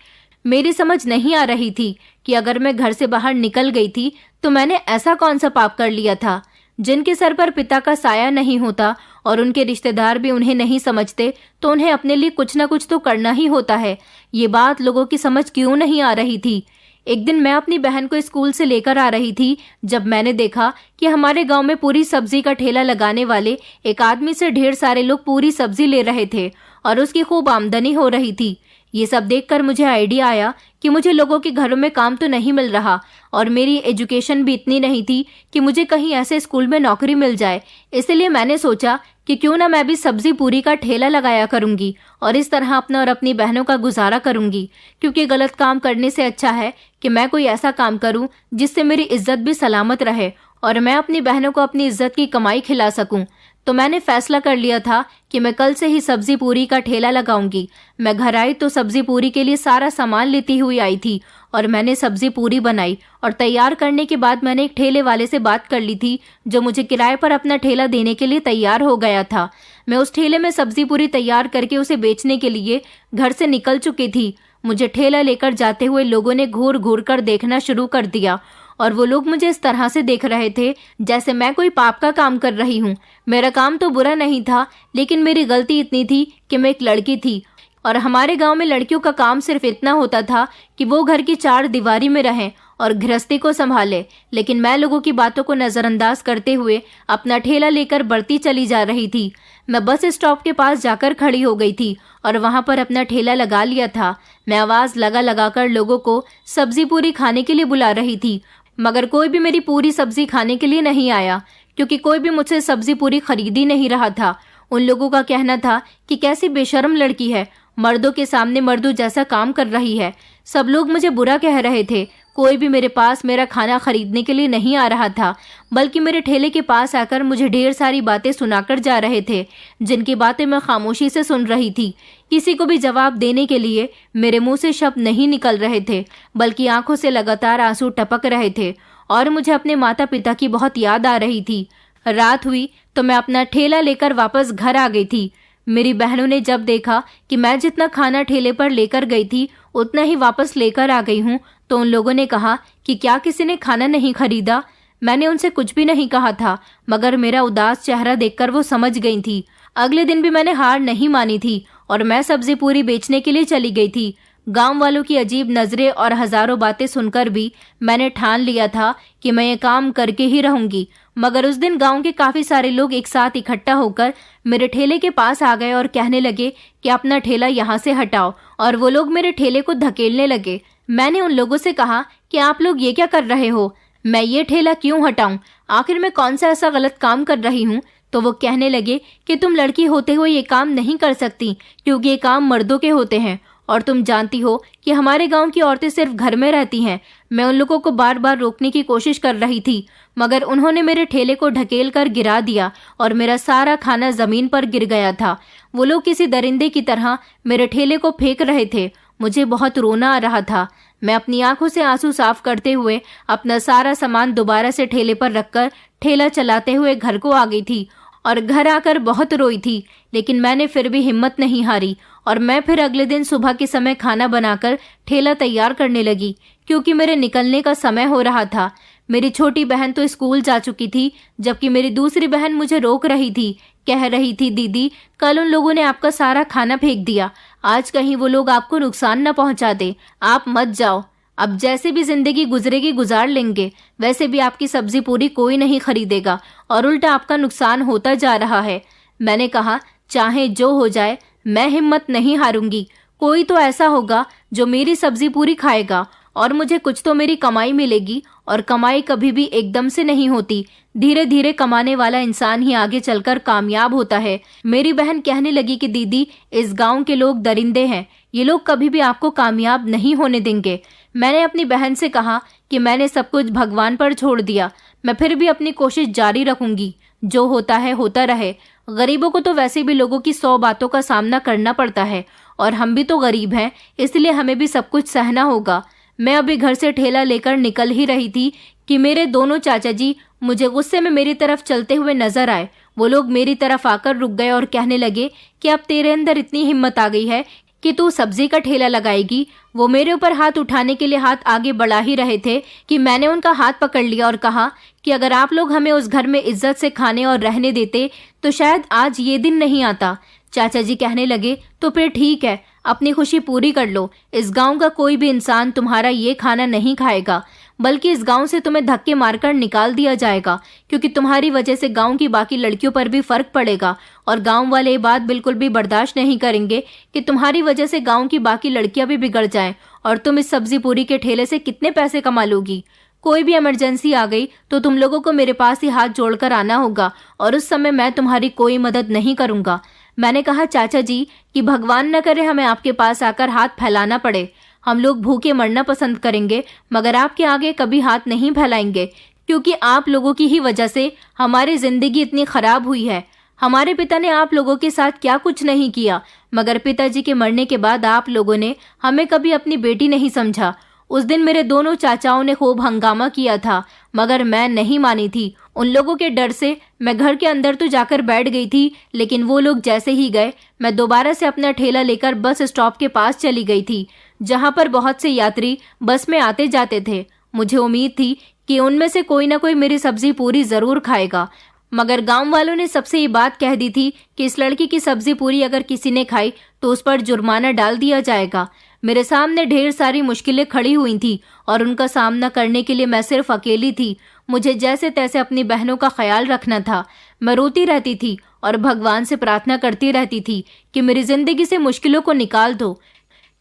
मेरी समझ नहीं आ रही थी कि अगर मैं घर से बाहर निकल गई थी तो मैंने ऐसा कौन सा पाप कर लिया था। जिनके सर पर पिता का साया नहीं होता और उनके रिश्तेदार भी उन्हें नहीं समझते तो उन्हें अपने लिए कुछ ना कुछ तो करना ही होता है। ये बात लोगों की समझ क्यों नहीं आ रही थी। एक दिन मैं अपनी बहन को स्कूल से लेकर आ रही थी जब मैंने देखा कि हमारे गांव में पूरी सब्जी का ठेला लगाने वाले एक आदमी से ढेर सारे लोग पूरी सब्जी ले रहे थे और उसकी खूब आमदनी हो रही थी। ये सब देखकर मुझे आइडिया आया कि मुझे लोगों के घरों में काम तो नहीं मिल रहा और मेरी एजुकेशन भी इतनी नहीं थी कि मुझे कहीं ऐसे स्कूल में नौकरी मिल जाए। इसलिए मैंने सोचा कि क्यों ना मैं भी सब्जी पूरी का ठेला लगाया करूंगी और इस तरह अपना और अपनी बहनों का गुजारा करूंगी, क्योंकि गलत काम करने से अच्छा है कि मैं कोई ऐसा काम करूं जिससे मेरी इज्जत भी सलामत रहे और मैं अपनी बहनों को अपनी इज्जत की कमाई खिला सकूं। तो मैंने फैसला कर लिया था कि मैं कल से ही सब्जी पूरी का ठेला लगाऊंगी। मैं घर आई तो सब्जी पूरी के लिए सारा सामान लेती हुई आई थी और मैंने सब्जी पूरी बनाई और तैयार करने के बाद मैंने एक ठेले वाले से बात कर ली थी जो मुझे किराए पर अपना ठेला देने के लिए तैयार हो गया था। मैं उस ठेले में सब्जी पूरी तैयार करके उसे बेचने के लिए घर से निकल चुकी थी। मुझे ठेला लेकर जाते हुए लोगों ने घूर घूर कर देखना शुरू कर दिया और वो लोग मुझे इस तरह से देख रहे थे जैसे मैं कोई पाप का काम कर रही हूँ। मेरा काम तो बुरा नहीं था, लेकिन मेरी गलती इतनी थी कि मैं एक लड़की थी और हमारे गांव में लड़कियों का काम सिर्फ इतना होता था कि वो घर की चार दीवारी में रहें और गृहस्थी को संभाले। लेकिन मैं लोगों की बातों को नजरअंदाज करते हुए अपना ठेला लेकर बढ़ती चली जा रही थी। मैं बस स्टॉप के पास जाकर खड़ी हो गई थी और वहां पर अपना ठेला लगा लिया था। मैं आवाज लगा लगाकर लोगों को सब्जी पूरी खाने के लिए बुला रही थी, मगर कोई भी मेरी पूरी सब्जी खाने के लिए नहीं आया, क्योंकि कोई भी मुझसे सब्जी पूरी खरीद ही नहीं रहा था। उन लोगों का कहना था कि कैसी बेशर्म लड़की है, मर्दों के सामने मर्दों जैसा काम कर रही है। सब लोग मुझे बुरा कह रहे थे। कोई भी मेरे पास मेरा खाना खरीदने के लिए नहीं आ रहा था, बल्कि मेरे ठेले के पास आकर मुझे ढेर सारी बातें सुनाकर जा रहे थे, जिनकी बातें मैं खामोशी से सुन रही थी। किसी को भी जवाब देने के लिए मेरे मुंह से शब्द नहीं निकल रहे थे, बल्कि आंखों से लगातार आंसू टपक रहे थे और मुझे अपने माता पिता की बहुत याद आ रही थी। रात हुई तो मैं अपना ठेला लेकर वापस घर आ गई थी। मेरी बहनों ने जब देखा कि मैं जितना खाना ठेले पर लेकर गई थी उतना ही वापस लेकर आ गई हूँ, तो उन लोगों ने कहा कि क्या किसी ने खाना नहीं खरीदा। मैंने उनसे कुछ भी नहीं कहा था, मगर मेरा उदास चेहरा देखकर वो समझ गई थी। अगले दिन भी मैंने हार नहीं मानी थी और मैं सब्जी पूरी बेचने के लिए चली गई थी। गांव वालों की अजीब नजरें और हजारों बातें सुनकर भी मैंने ठान लिया था कि मैं ये काम करके ही रहूंगी। मगर उस दिन गांव के काफी सारे लोग एक साथ इकट्ठा होकर मेरे ठेले के पास आ गए और कहने लगे कि अपना ठेला यहाँ से हटाओ, और वो लोग मेरे ठेले को धकेलने लगे। मैंने उन लोगों से कहा कि आप लोग ये क्या कर रहे हो, मैं ये ठेला क्यों हटाऊं, आखिर मैं कौन सा ऐसा गलत काम कर रही हूँ। तो वो कहने लगे कि तुम लड़की होते हुए ये काम नहीं कर सकती, क्योंकि ये काम मर्दों के होते हैं और तुम जानती हो कि हमारे गांव की औरतें सिर्फ घर में रहती हैं। मैं उन लोगों को बार बार रोकने की कोशिश कर रही थी, मगर उन्होंने मेरे ठेले को ढकेल कर गिरा दिया और मेरा सारा खाना जमीन पर गिर गया था। वो लोग किसी दरिंदे की तरह मेरे ठेले को फेंक रहे थे। मुझे बहुत रोना आ रहा था। मैं अपनी आंखों से आंसू साफ करते हुए अपना सारा सामान दोबारा से ठेले पर रखकर ठेला चलाते हुए घर को आ गई थी और घर आकर बहुत रोई थी, लेकिन मैंने फिर भी हिम्मत नहीं हारी और मैं फिर अगले दिन सुबह के समय खाना बनाकर ठेला तैयार करने लगी, क्योंकि मेरे निकलने का समय हो रहा था। मेरी छोटी बहन तो स्कूल जा चुकी थी, जबकि मेरी दूसरी बहन मुझे रोक रही थी। कह रही थी, दीदी कल उन लोगों ने आपका सारा खाना फेंक दिया, आज कहीं वो लोग आपको नुकसान न पहुंचा दे, आप मत जाओ। अब जैसे भी जिंदगी गुजरेगी गुजार लेंगे, वैसे भी आपकी सब्जी पूरी कोई नहीं खरीदेगा और उल्टा आपका नुकसान होता जा रहा है। मैंने कहा, चाहे जो हो जाए मैं हिम्मत नहीं हारूंगी। कोई तो ऐसा होगा जो मेरी सब्जी पूरी खाएगा और मुझे कुछ तो मेरी कमाई मिलेगी, और कमाई कभी भी एकदम से नहीं होती। धीरे धीरे कमाने वाला इंसान ही आगे चलकर कामयाब होता है। मेरी बहन कहने लगी कि दीदी इस गांव के लोग दरिंदे हैं, ये लोग कभी भी आपको कामयाब नहीं होने देंगे। मैंने अपनी बहन से कहा कि मैंने सब कुछ भगवान पर छोड़ दिया, मैं फिर भी अपनी कोशिश जारी रखूंगी, जो होता है होता रहे। गरीबों को तो वैसे भी लोगों की 100 बातों का सामना करना पड़ता है और हम भी तो गरीब हैं, इसलिए हमें भी सब कुछ सहना होगा। मैं अभी घर से ठेला लेकर निकल ही रही थी कि मेरे दोनों चाचा जी मुझे गुस्से में मेरी तरफ चलते हुए नजर आए। वो लोग मेरी तरफ आकर रुक गए और कहने लगे कि अब तेरे अंदर इतनी हिम्मत आ गई है कि तू सब्जी का ठेला लगाएगी। वो मेरे ऊपर हाथ उठाने के लिए हाथ आगे बढ़ा ही रहे थे कि मैंने उनका हाथ पकड़ लिया और कहा कि अगर आप लोग हमें उस घर में इज्जत से खाने और रहने देते तो शायद आज ये दिन नहीं आता। चाचा जी कहने लगे, तो फिर ठीक है, अपनी खुशी पूरी कर लो, इस गांव का कोई भी इंसान तुम्हारा ये खाना नहीं खाएगा। बल्कि इस गांव से तुम्हें धक्के मारकर निकाल दिया जाएगा, क्योंकि तुम्हारी वजह से गांव की बाकी लड़कियों पर भी फर्क पड़ेगा और गांव वाले ये बात बिल्कुल भी बर्दाश्त नहीं करेंगे कि तुम्हारी वजह से गांव की बाकी लड़कियां भी बिगड़ जाएं और तुम इस सब्जी पूरी के ठेले से कितने पैसे कमा लोगी। कोई भी इमरजेंसी आ गई तो तुम लोगों को मेरे पास ही हाथ जोड़कर आना होगा और उस समय मैं तुम्हारी कोई मदद नहीं करूंगा। मैंने कहा, चाचा जी, कि भगवान न करे हमें आपके पास आकर हाथ फैलाना पड़े। हम लोग भूखे मरना पसंद करेंगे मगर आपके आगे कभी हाथ नहीं फैलाएंगे, क्योंकि आप लोगों की ही वजह से हमारी जिंदगी इतनी खराब हुई है। हमारे पिता ने आप लोगों के साथ क्या कुछ नहीं किया, मगर पिताजी के मरने के बाद आप लोगों ने हमें कभी अपनी बेटी नहीं समझा। उस दिन मेरे दोनों चाचाओं ने खूब हंगामा किया था, मगर मैं नहीं मानी थी। उन लोगों के डर से मैं घर के अंदर तो जाकर बैठ गई थी, लेकिन वो लोग जैसे ही गए मैं दोबारा से अपना ठेला लेकर बस स्टॉप के पास चली गई थी, जहां पर बहुत से यात्री बस में आते जाते थे। मुझे उम्मीद थी कि उनमें से कोई ना कोई मेरी सब्जी पूरी जरूर खाएगा, मगर गांव वालों ने सबसे ये बात कह दी थी कि इस लड़की की सब्जी पूरी अगर किसी ने खाई तो उस पर जुर्माना डाल दिया जाएगा। मेरे सामने ढेर सारी मुश्किलें खड़ी हुई थी और उनका सामना करने के लिए मैं सिर्फ अकेली थी। मुझे जैसे तैसे अपनी बहनों का ख्याल रखना था। मैं रोती रहती थी और भगवान से प्रार्थना करती रहती थी कि मेरी जिंदगी से मुश्किलों को निकाल दो,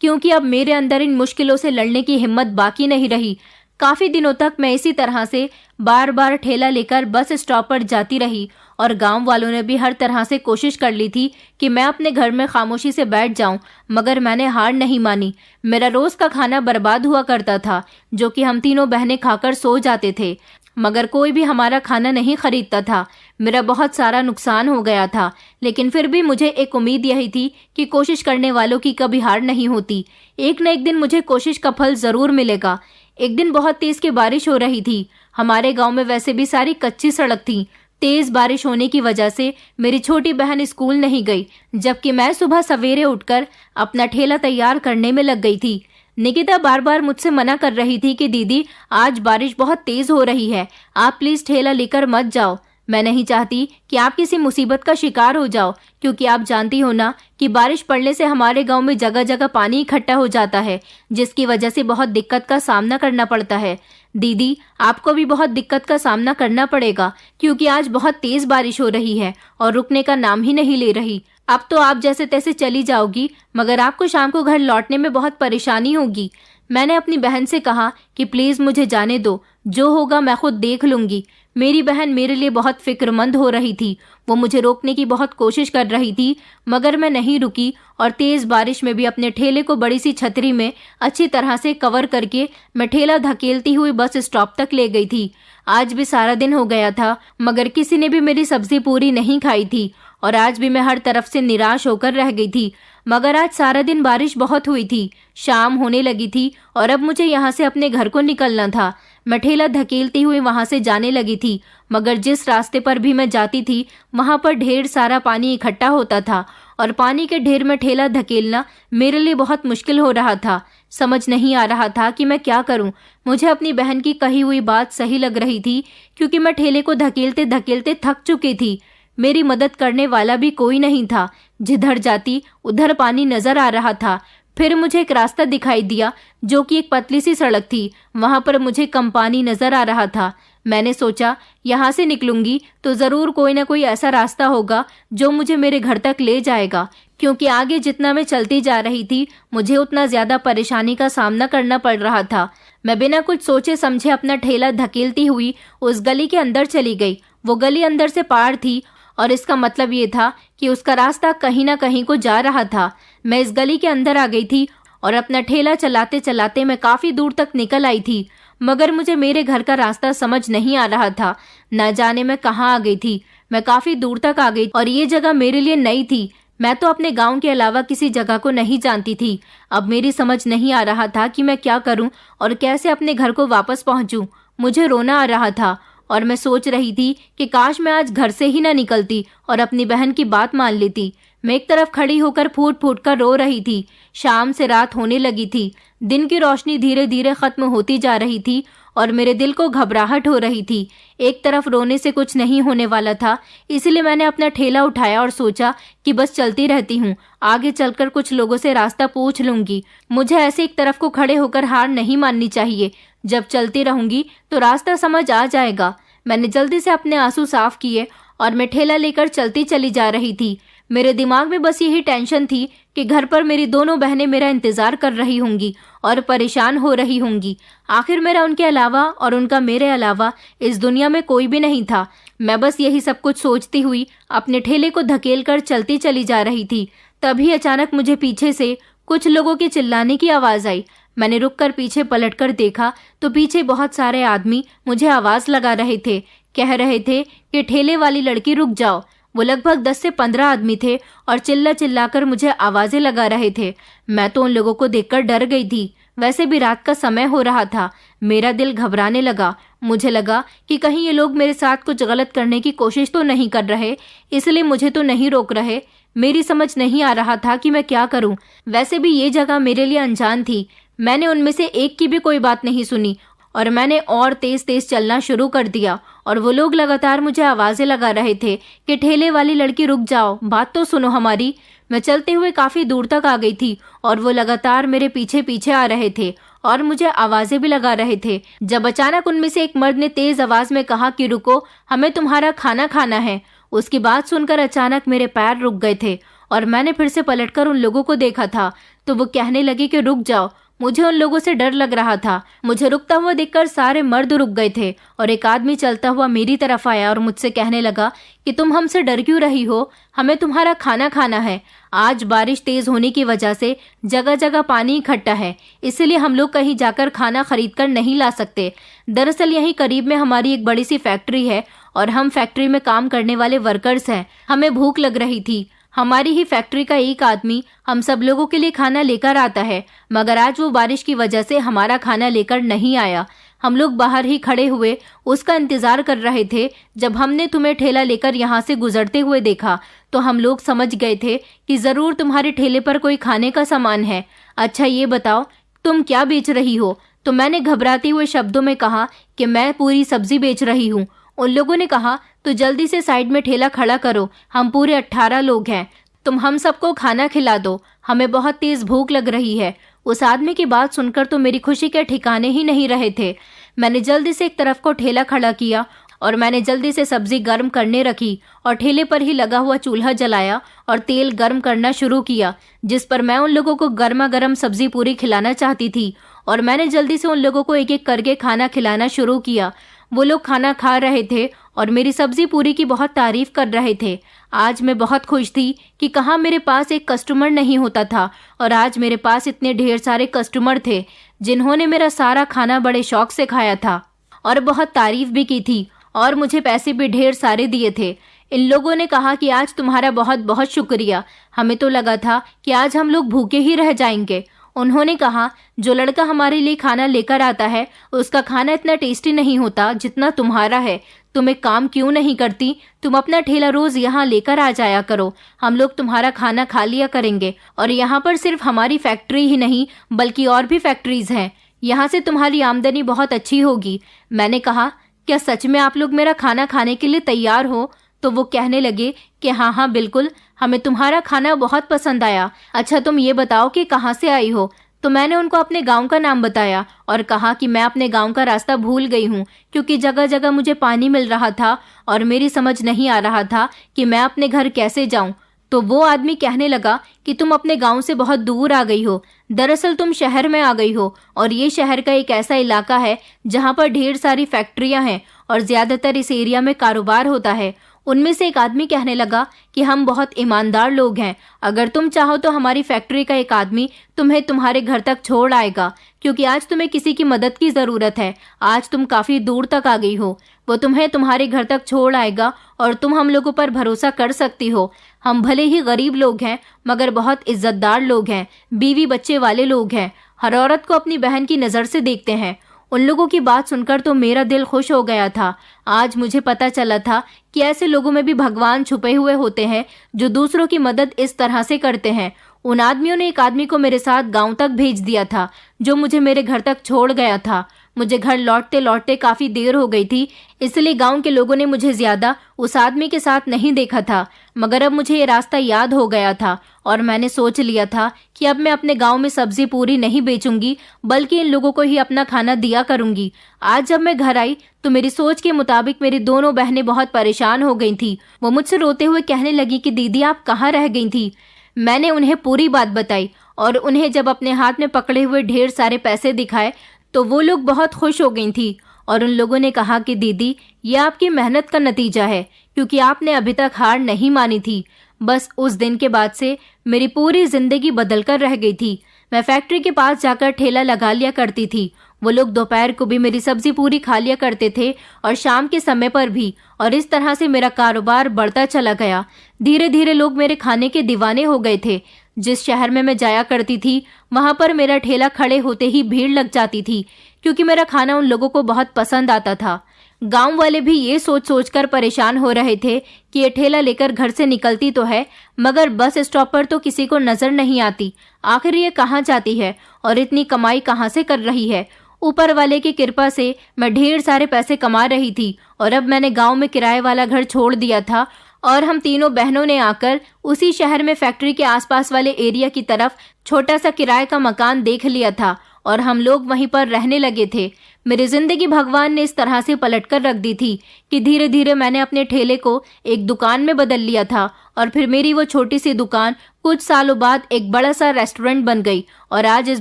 क्योंकि अब मेरे अंदर इन मुश्किलों से लड़ने की हिम्मत बाकी नहीं रही। काफी दिनों तक मैं इसी तरह से बार बार ठेला लेकर बस स्टॉप पर जाती रही और गांव वालों ने भी हर तरह से कोशिश कर ली थी कि मैं अपने घर में खामोशी से बैठ जाऊं, मगर मैंने हार नहीं मानी। मेरा रोज का खाना बर्बाद हुआ करता था, जो कि हम तीनों बहनें खाकर सो जाते थे, मगर कोई भी हमारा खाना नहीं खरीदता था। मेरा बहुत सारा नुकसान हो गया था, लेकिन फिर भी मुझे एक उम्मीद यही थी कि कोशिश करने वालों की कभी हार नहीं होती। एक न एक दिन मुझे कोशिश का फल जरूर मिलेगा। एक दिन बहुत तेज की बारिश हो रही थी। हमारे गांव में वैसे भी सारी कच्ची सड़क थी। तेज बारिश होने की वजह से मेरी छोटी बहन स्कूल नहीं गई, जबकि मैं सुबह सवेरे उठकर अपना ठेला तैयार करने में लग गई थी। निकिता बार बार मुझसे मना कर रही थी कि दीदी, आज बारिश बहुत तेज हो रही है, आप प्लीज ठेला लेकर मत जाओ। मैं नहीं चाहती कि आप किसी मुसीबत का शिकार हो जाओ, क्योंकि आप जानती हो ना कि बारिश पड़ने से हमारे गांव में जगह जगह पानी इकट्ठा हो जाता है, जिसकी वजह से बहुत दिक्कत का सामना करना पड़ता है। दीदी, आपको भी बहुत दिक्कत का सामना करना पड़ेगा, क्योंकि आज बहुत तेज बारिश हो रही है और रुकने का नाम ही नहीं ले रही। अब तो आप जैसे तैसे चली जाओगी, मगर आपको शाम को घर लौटने में बहुत परेशानी होगी। मैंने अपनी बहन से कहा कि प्लीज मुझे जाने दो, जो होगा मैं खुद देख लूंगी। मेरी बहन मेरे लिए बहुत फिक्रमंद हो रही थी। वो मुझे रोकने की बहुत कोशिश कर रही थी, मगर मैं नहीं रुकी और तेज बारिश में भी अपने ठेले को बड़ी सी छतरी में अच्छी तरह से कवर करके मैं ठेला धकेलती हुई बस स्टॉप तक ले गई थी। आज भी सारा दिन हो गया था, मगर किसी ने भी मेरी सब्जी पूरी नहीं खाई थी और आज भी मैं हर तरफ से निराश होकर रह गई थी। मगर आज सारा दिन बारिश बहुत हुई थी, शाम होने लगी थी और अब मुझे यहाँ से अपने घर को निकलना था। मैं ठेला धकेलती हुई वहां से जाने लगी थी, मगर जिस रास्ते पर भी मैं जाती थी वहां पर ढेर सारा पानी इकट्ठा होता था और पानी के ढेर में ठेला धकेलना मेरे लिए बहुत मुश्किल हो रहा था। समझ नहीं आ रहा था कि मैं क्या करूं। मुझे अपनी बहन की कही हुई बात सही लग रही थी, क्योंकि मैं ठेले को धकेलते धकेलते थक चुकी थी। मेरी मदद करने वाला भी कोई नहीं था। जिधर जाती उधर पानी नजर आ रहा था। फिर मुझे एक रास्ता दिखाई दिया, जो कि एक पतली सी सड़क थी। वहां पर मुझे कम पानी नजर आ रहा था। मैंने सोचा, यहाँ से निकलूंगी तो जरूर कोई ना कोई ऐसा रास्ता होगा जो मुझे मेरे घर तक ले जाएगा, क्योंकि आगे जितना मैं चलती जा रही थी मुझे उतना ज्यादा परेशानी का सामना करना पड़ रहा था। मैं बिना कुछ सोचे समझे अपना ठेला धकेलती हुई उस गली के अंदर चली गई। वो गली अंदर से पार थी और इसका मतलब ये था कि उसका रास्ता कहीं ना कहीं को जा रहा था। मैं इस गली के अंदर आ गई थी और अपना ठेला चलाते चलाते मैं काफी दूर तक निकल आई थी, मगर मुझे मेरे घर का रास्ता समझ नहीं आ रहा था। न जाने मैं कहाँ आ गई थी। मैं काफी दूर तक आ गई और ये जगह मेरे लिए नई थी। मैं तो अपने गांव के अलावा किसी जगह को नहीं जानती थी। अब मेरी समझ नहीं आ रहा था कि मैं क्या करूं और कैसे अपने घर को वापस पहुंचूं। मुझे रोना आ रहा था और मैं सोच रही थी कि काश मैं आज घर से ही ना निकलती और अपनी बहन की बात मान लेती। मैं एक तरफ खड़ी होकर फूट फूट कर रो रही थी। शाम से रात होने लगी थी। दिन की रोशनी धीरे धीरे खत्म होती जा रही थी और मेरे दिल को घबराहट हो रही थी। एक तरफ रोने से कुछ नहीं होने वाला था, इसलिए मैंने अपना ठेला उठाया और सोचा कि बस चलती रहती हूँ, आगे चलकर कुछ लोगों से रास्ता पूछ लूंगी। मुझे ऐसे एक तरफ को खड़े होकर हार नहीं माननी चाहिए। जब चलती रहूंगी तो रास्ता समझ आ जाएगा। मैंने जल्दी से अपने आंसू साफ किए और मैं ठेला लेकर चलती चली जा रही थी। मेरे दिमाग में बस यही टेंशन थी कि घर पर मेरी दोनों बहनें मेरा इंतजार कर रही होंगी और परेशान हो रही होंगी। आखिर मेरा उनके अलावा और उनका मेरे अलावा इस दुनिया में कोई भी नहीं था। मैं बस यही सब कुछ सोचती हुई अपने ठेले को धकेल कर चलती चली जा रही थी। तभी अचानक मुझे पीछे से कुछ लोगों के चिल्लाने की आवाज आई। मैंने रुककर पीछे पलटकर देखा तो पीछे बहुत सारे आदमी मुझे आवाज लगा रहे थे। कह रहे थे कि ठेले वाली लड़की रुक जाओ। वो लगभग 10 से 15 आदमी थे और चिल्ला चिल्लाकर मुझे आवाजें लगा रहे थे। मैं तो उन लोगों को देखकर डर गई थी। वैसे भी रात का समय हो रहा था। मेरा दिल घबराने लगा। मुझे लगा कि कहीं ये लोग मेरे साथ कुछ गलत करने की कोशिश तो नहीं कर रहे, इसलिए मुझे तो नहीं रोक रहे। मेरी समझ नहीं आ रहा था कि मैं क्या करूं। वैसे भी ये जगह मेरे लिए अनजान थी। मैंने उनमें से एक की भी कोई बात नहीं सुनी और मैंने और तेज तेज चलना शुरू कर दिया और वो लोग लगातार मुझे आवाजें लगा रहे थे कि ठेले वाली लड़की रुक जाओ, बात तो सुनो हमारी। मैं चलते हुए काफी दूर तक आ गई थी और वो लगातार मेरे पीछे पीछे आ रहे थे और मुझे आवाजें भी लगा रहे थे। जब अचानक उनमें से एक मर्द ने तेज आवाज में कहा कि रुको, हमें तुम्हारा खाना खाना है। उसकी बात सुनकर अचानक मेरे पैर रुक गए थे और मैंने फिर से पलटकर उन लोगों को देखा था तो वो कहने लगे कि रुक जाओ। मुझे उन लोगों से डर लग रहा था। मुझे रुकता हुआ देखकर सारे मर्द रुक गए थे और एक आदमी चलता हुआ मेरी तरफ आया और मुझसे कहने लगा कि तुम हमसे डर क्यों रही हो, हमें तुम्हारा खाना खाना है। आज बारिश तेज होने की वजह से जगह जगह पानी इकट्ठा है, इसलिए हम लोग कहीं जाकर खाना खरीद कर नहीं ला सकते। दरअसल यहीं करीब में हमारी एक बड़ी सी फैक्ट्री है और हम फैक्ट्री में काम करने वाले वर्कर्स हैं। हमें भूख लग रही थी। हमारी ही फैक्ट्री का एक आदमी हम सब लोगों के लिए खाना लेकर आता है, मगर आज वो बारिश की वजह से हमारा खाना लेकर नहीं आया। हम लोग बाहर ही खड़े हुए उसका इंतजार कर रहे थे। जब हमने तुम्हें ठेला लेकर यहाँ से गुजरते हुए देखा तो हम लोग समझ गए थे कि जरूर तुम्हारे ठेले पर कोई खाने का सामान है। अच्छा ये बताओ तुम क्या बेच रही हो? तो मैंने घबराते हुए शब्दों में कहा कि मैं पूरी सब्जी बेच रही हूँ। उन लोगों ने कहा तो जल्दी से साइड में ठेला खड़ा करो, हम पूरे 18 लोग हैं, तुम हम सबको खाना खिला दो, हमें बहुत तेज भूख लग रही है। उस आदमी की बात सुनकर तो मेरी खुशी के ठिकाने ही नहीं रहे थे। मैंने जल्दी से एक तरफ को ठेला खड़ा किया और मैंने जल्दी से सब्जी गर्म करने रखी और ठेले पर ही लगा हुआ चूल्हा जलाया और तेल गर्म करना शुरू किया, जिस पर मैं उन लोगों को गर्मा गर्म सब्जी पूरी खिलाना चाहती थी। और मैंने जल्दी से उन लोगों को एक एक करके खाना खिलाना शुरू किया। वो लोग खाना खा रहे थे और मेरी सब्जी पूरी की बहुत तारीफ कर रहे थे। आज मैं बहुत खुश थी कि कहाँ मेरे पास एक कस्टमर नहीं होता था और आज मेरे पास इतने ढेर सारे कस्टमर थे जिन्होंने मेरा सारा खाना बड़े शौक से खाया था और बहुत तारीफ भी की थी और मुझे पैसे भी ढेर सारे दिए थे। इन लोगों ने कहा कि आज तुम्हारा बहुत बहुत शुक्रिया, हमें तो लगा था कि आज हम लोग भूखे ही रह जाएंगे। उन्होंने कहा जो लड़का हमारे लिए खाना लेकर आता है उसका खाना इतना टेस्टी नहीं होता जितना तुम्हारा है। तुम एक काम क्यों नहीं करती, तुम अपना ठेला रोज यहाँ लेकर आ जाया करो, हम लोग तुम्हारा खाना खा लिया करेंगे। और यहाँ पर सिर्फ हमारी फैक्ट्री ही नहीं बल्कि और भी फैक्ट्रीज हैं, यहाँ से तुम्हारी आमदनी बहुत अच्छी होगी। मैंने कहा क्या सच में आप लोग मेरा खाना खाने के लिए तैयार हो? तो वो कहने लगे कि हाँ हाँ बिल्कुल, हमें तुम्हारा खाना बहुत पसंद आया। अच्छा तुम ये बताओ कि कहाँ से आई हो? तो मैंने उनको अपने गांव का नाम बताया और कहा कि मैं अपने गांव का रास्ता भूल गई हूँ क्योंकि जगह जगह मुझे पानी मिल रहा था और मेरी समझ नहीं आ रहा था कि मैं अपने घर कैसे जाऊं। तो वो आदमी कहने लगा कि तुम अपने गांव से बहुत दूर आ गई हो, दरअसल तुम शहर में आ गई हो और ये शहर का एक ऐसा इलाका है जहाँ पर ढेर सारी फैक्ट्रियाँ हैं और ज्यादातर इस एरिया में कारोबार होता है। उनमें से एक आदमी कहने लगा कि हम बहुत ईमानदार लोग हैं, अगर तुम चाहो तो हमारी फैक्ट्री का एक आदमी तुम्हें तुम्हारे घर तक छोड़ आएगा क्योंकि आज तुम्हें किसी की मदद की ज़रूरत है। आज तुम काफ़ी दूर तक आ गई हो, वो तुम्हें तुम्हारे घर तक छोड़ आएगा और तुम हम लोगों पर भरोसा कर सकती हो। हम भले ही गरीब लोग हैं मगर बहुत इज्जतदार लोग हैं, बीवी बच्चे वाले लोग हैं, हर औरत को अपनी बहन की नज़र से देखते हैं। उन लोगों की बात सुनकर तो मेरा दिल खुश हो गया था। आज मुझे पता चला था कि ऐसे लोगों में भी भगवान छुपे हुए होते हैं जो दूसरों की मदद इस तरह से करते हैं। उन आदमियों ने एक आदमी को मेरे साथ गांव तक भेज दिया था जो मुझे मेरे घर तक छोड़ गया था। मुझे घर लौटते लौटते काफी देर हो गई थी, इसलिए गांव के लोगों ने मुझे ज्यादा उस आदमी के साथ नहीं देखा था। मगर अब मुझे ये रास्ता याद हो गया था और मैंने सोच लिया था कि अब मैं अपने गांव में सब्जी पूरी नहीं बेचूंगी, बल्कि इन लोगों को ही अपना खाना दिया करूंगी। आज जब मैं घर आई तो मेरी सोच के मुताबिक मेरी दोनों बहनें बहुत परेशान हो गई थी। वो मुझसे रोते हुए कहने लगी कि दीदी आप कहाँ रह गई थी। मैंने उन्हें पूरी बात बताई और उन्हें जब अपने हाथ में पकड़े हुए ढेर सारे पैसे दिखाए तो वो लोग बहुत खुश हो गई थी और उन लोगों ने कहा कि दीदी ये आपकी मेहनत का नतीजा है, क्योंकि आपने अभी तक हार नहीं मानी थी। बस उस दिन के बाद से मेरी पूरी जिंदगी बदल कर रह गई थी। मैं फैक्ट्री के पास जाकर ठेला लगा लिया करती थी। वो लोग दोपहर को भी मेरी सब्जी पूरी खा लिया करते थे और शाम के समय पर भी, और इस तरह से मेरा कारोबार बढ़ता चला गया। धीरे धीरे लोग मेरे खाने के दीवाने हो गए थे। जिस शहर में मैं जाया करती थी वहां पर मेरा ठेला खड़े होते ही भीड़ लग जाती थी, क्योंकि मेरा खाना उन लोगों को बहुत पसंद आता था। गांव वाले भी ये सोच सोचकर परेशान हो रहे थे कि ये ठेला लेकर घर से निकलती तो है, मगर बस स्टॉप पर तो किसी को नजर नहीं आती। आखिर ये कहाँ जाती है और इतनी कमाई कहाँ से कर रही है। ऊपर वाले की कृपा से मैं ढेर सारे पैसे कमा रही थी और अब मैंने गांव में किराए वाला घर छोड़ दिया था और हम तीनों बहनों ने आकर उसी शहर में फैक्ट्री के आसपास वाले एरिया की तरफ छोटा सा किराए का मकान देख लिया था और हम लोग वहीं पर रहने लगे थे। मेरी जिंदगी भगवान ने इस तरह से पलटकर रख दी थी कि धीरे धीरे मैंने अपने ठेले को एक दुकान में बदल लिया था और फिर मेरी वो छोटी सी दुकान कुछ सालों बाद एक बड़ा सा रेस्टोरेंट बन गई और आज इस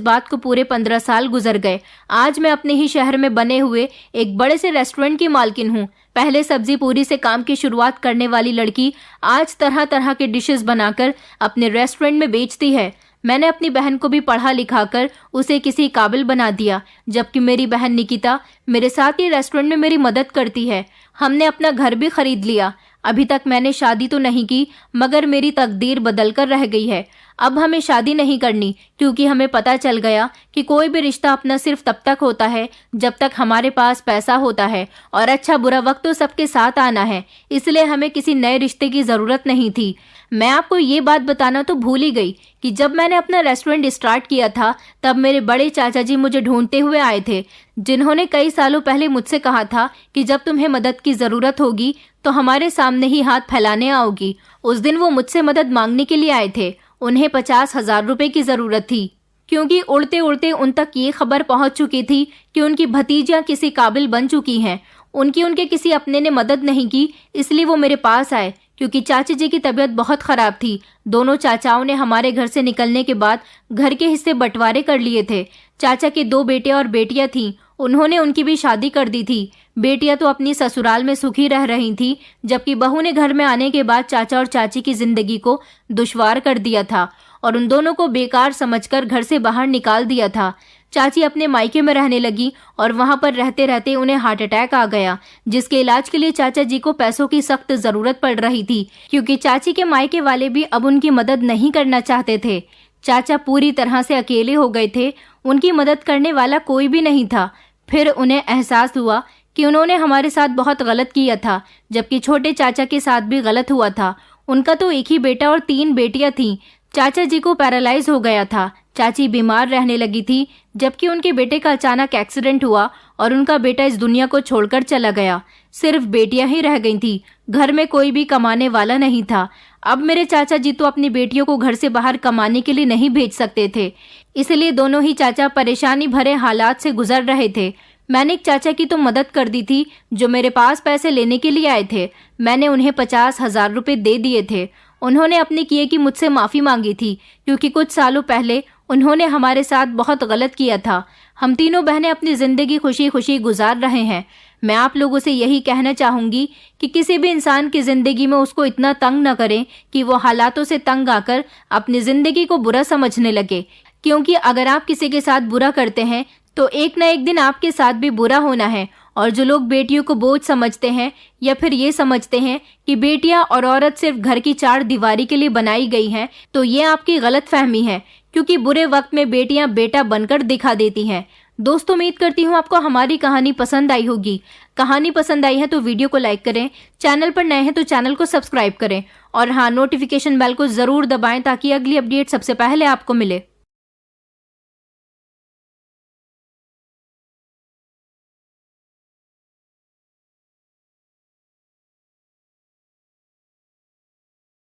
बात को पूरे 15 साल गुजर गए। आज मैं अपने ही शहर में बने हुए एक बड़े से रेस्टोरेंट की मालकिन हूँ। पहले सब्जी पूरी से काम की शुरुआत करने वाली लड़की आज तरह तरह के डिशेस बनाकर अपने रेस्टोरेंट में बेचती है। मैंने अपनी बहन को भी पढ़ा लिखा कर उसे किसी काबिल बना दिया, जबकि मेरी बहन निकिता मेरे साथ ही रेस्टोरेंट में मेरी मदद करती है। हमने अपना घर भी खरीद लिया। अभी तक मैंने शादी तो नहीं की, मगर मेरी तकदीर बदल कर रह गई है। अब हमें शादी नहीं करनी, क्योंकि हमें पता चल गया कि कोई भी रिश्ता अपना सिर्फ तब तक होता है जब तक हमारे पास पैसा होता है, और अच्छा बुरा वक्त तो सबके साथ आना है। इसलिए हमें किसी नए रिश्ते की जरूरत नहीं थी। मैं आपको ये बात बताना तो भूल ही गई कि जब मैंने अपना रेस्टोरेंट स्टार्ट किया था तब मेरे बड़े चाचा जी मुझे ढूंढते हुए आए थे, जिन्होंने कई सालों पहले मुझसे कहा था कि जब तुम्हें मदद की जरूरत होगी तो हमारे सामने ही हाथ फैलाने आओगी। उस दिन वो मुझसे मदद मांगने के लिए आए थे। उन्हें 50,000 रुपए की जरूरत थी, क्योंकि उड़ते उड़ते उन तक ये खबर पहुंच चुकी थी कि उनकी भतीजियां किसी काबिल बन चुकी हैं। उनके किसी अपने ने मदद नहीं की, इसलिए वो मेरे पास आए, क्योंकि चाची जी की तबीयत बहुत खराब थी। दोनों चाचाओं ने हमारे घर से निकलने के बाद घर के हिस्से बंटवारे कर लिए थे। चाचा के 2 बेटे और बेटियां थीं। उन्होंने उनकी भी शादी कर दी थी। बेटियां तो अपनी ससुराल में सुखी रह रही थी, जबकि बहू ने घर में आने के बाद चाचा और चाची की जिंदगी को दुश्वार कर दिया था और उन दोनों को बेकार समझकर घर से बाहर निकाल दिया था। चाची अपने मायके में रहने लगी और वहां पर रहते रहते उन्हें हार्ट अटैक आ गया, जिसके इलाज के लिए चाचा जी को पैसों की सख्त जरूरत पड़ रही थी, क्योंकि चाची के मायके वाले भी अब उनकी मदद नहीं करना चाहते थे। चाचा पूरी तरह से अकेले हो गए थे। उनकी मदद करने वाला कोई भी नहीं था। फिर उन्हें एहसास हुआ कि उन्होंने हमारे साथ बहुत गलत किया था, जबकि छोटे चाचा के साथ भी गलत हुआ था। उनका तो एक ही बेटा और 3 बेटियां थीं। चाचा जी को पैरालाइज हो गया था। चाची बीमार रहने लगी थी, जबकि उनके बेटे का अचानक एक्सीडेंट हुआ और उनका बेटा इस दुनिया को छोड़कर चला गया। सिर्फ बेटियां ही रह गई थी। घर में कोई भी कमाने वाला नहीं था। अब मेरे चाचा जी तो अपनी बेटियों को घर से बाहर कमाने के लिए नहीं भेज सकते थे, इसलिए दोनों ही चाचा परेशानी भरे हालात से गुजर रहे थे। मैंने एक चाचा की तो मदद कर दी थी जो मेरे पास पैसे लेने के लिए आए थे। मैंने उन्हें 50,000 रुपए दे दिए थे। उन्होंने अपने किए की मुझसे माफी मांगी थी, क्योंकि कुछ सालों पहले उन्होंने हमारे साथ बहुत गलत किया था। हम तीनों बहनें अपनी जिंदगी खुशी खुशी गुजार रहे हैं। मैं आप लोगों से यही कहना चाहूंगी कि किसी भी इंसान की जिंदगी में उसको इतना तंग न करें कि वो हालातों से तंग आकर अपनी जिंदगी को बुरा समझने लगे, क्योंकि अगर आप किसी के साथ बुरा करते हैं तो एक न एक दिन आपके साथ भी बुरा होना है। और जो लोग बेटियों को बोझ समझते हैं या फिर ये समझते हैं कि बेटियां और औरत सिर्फ घर की 4 दीवारी के लिए बनाई गई हैं, तो ये आपकी गलत फहमी है, क्योंकि बुरे वक्त में बेटियां बेटा बनकर दिखा देती हैं। दोस्तों, उम्मीद करती हूँ आपको हमारी कहानी पसंद आई होगी। कहानी पसंद आई है तो वीडियो को लाइक करें, चैनल पर नए हैं तो चैनल को सब्सक्राइब करें और हाँ, नोटिफिकेशन बेल को जरूर दबाएं ताकि अगली अपडेट सबसे पहले आपको मिले।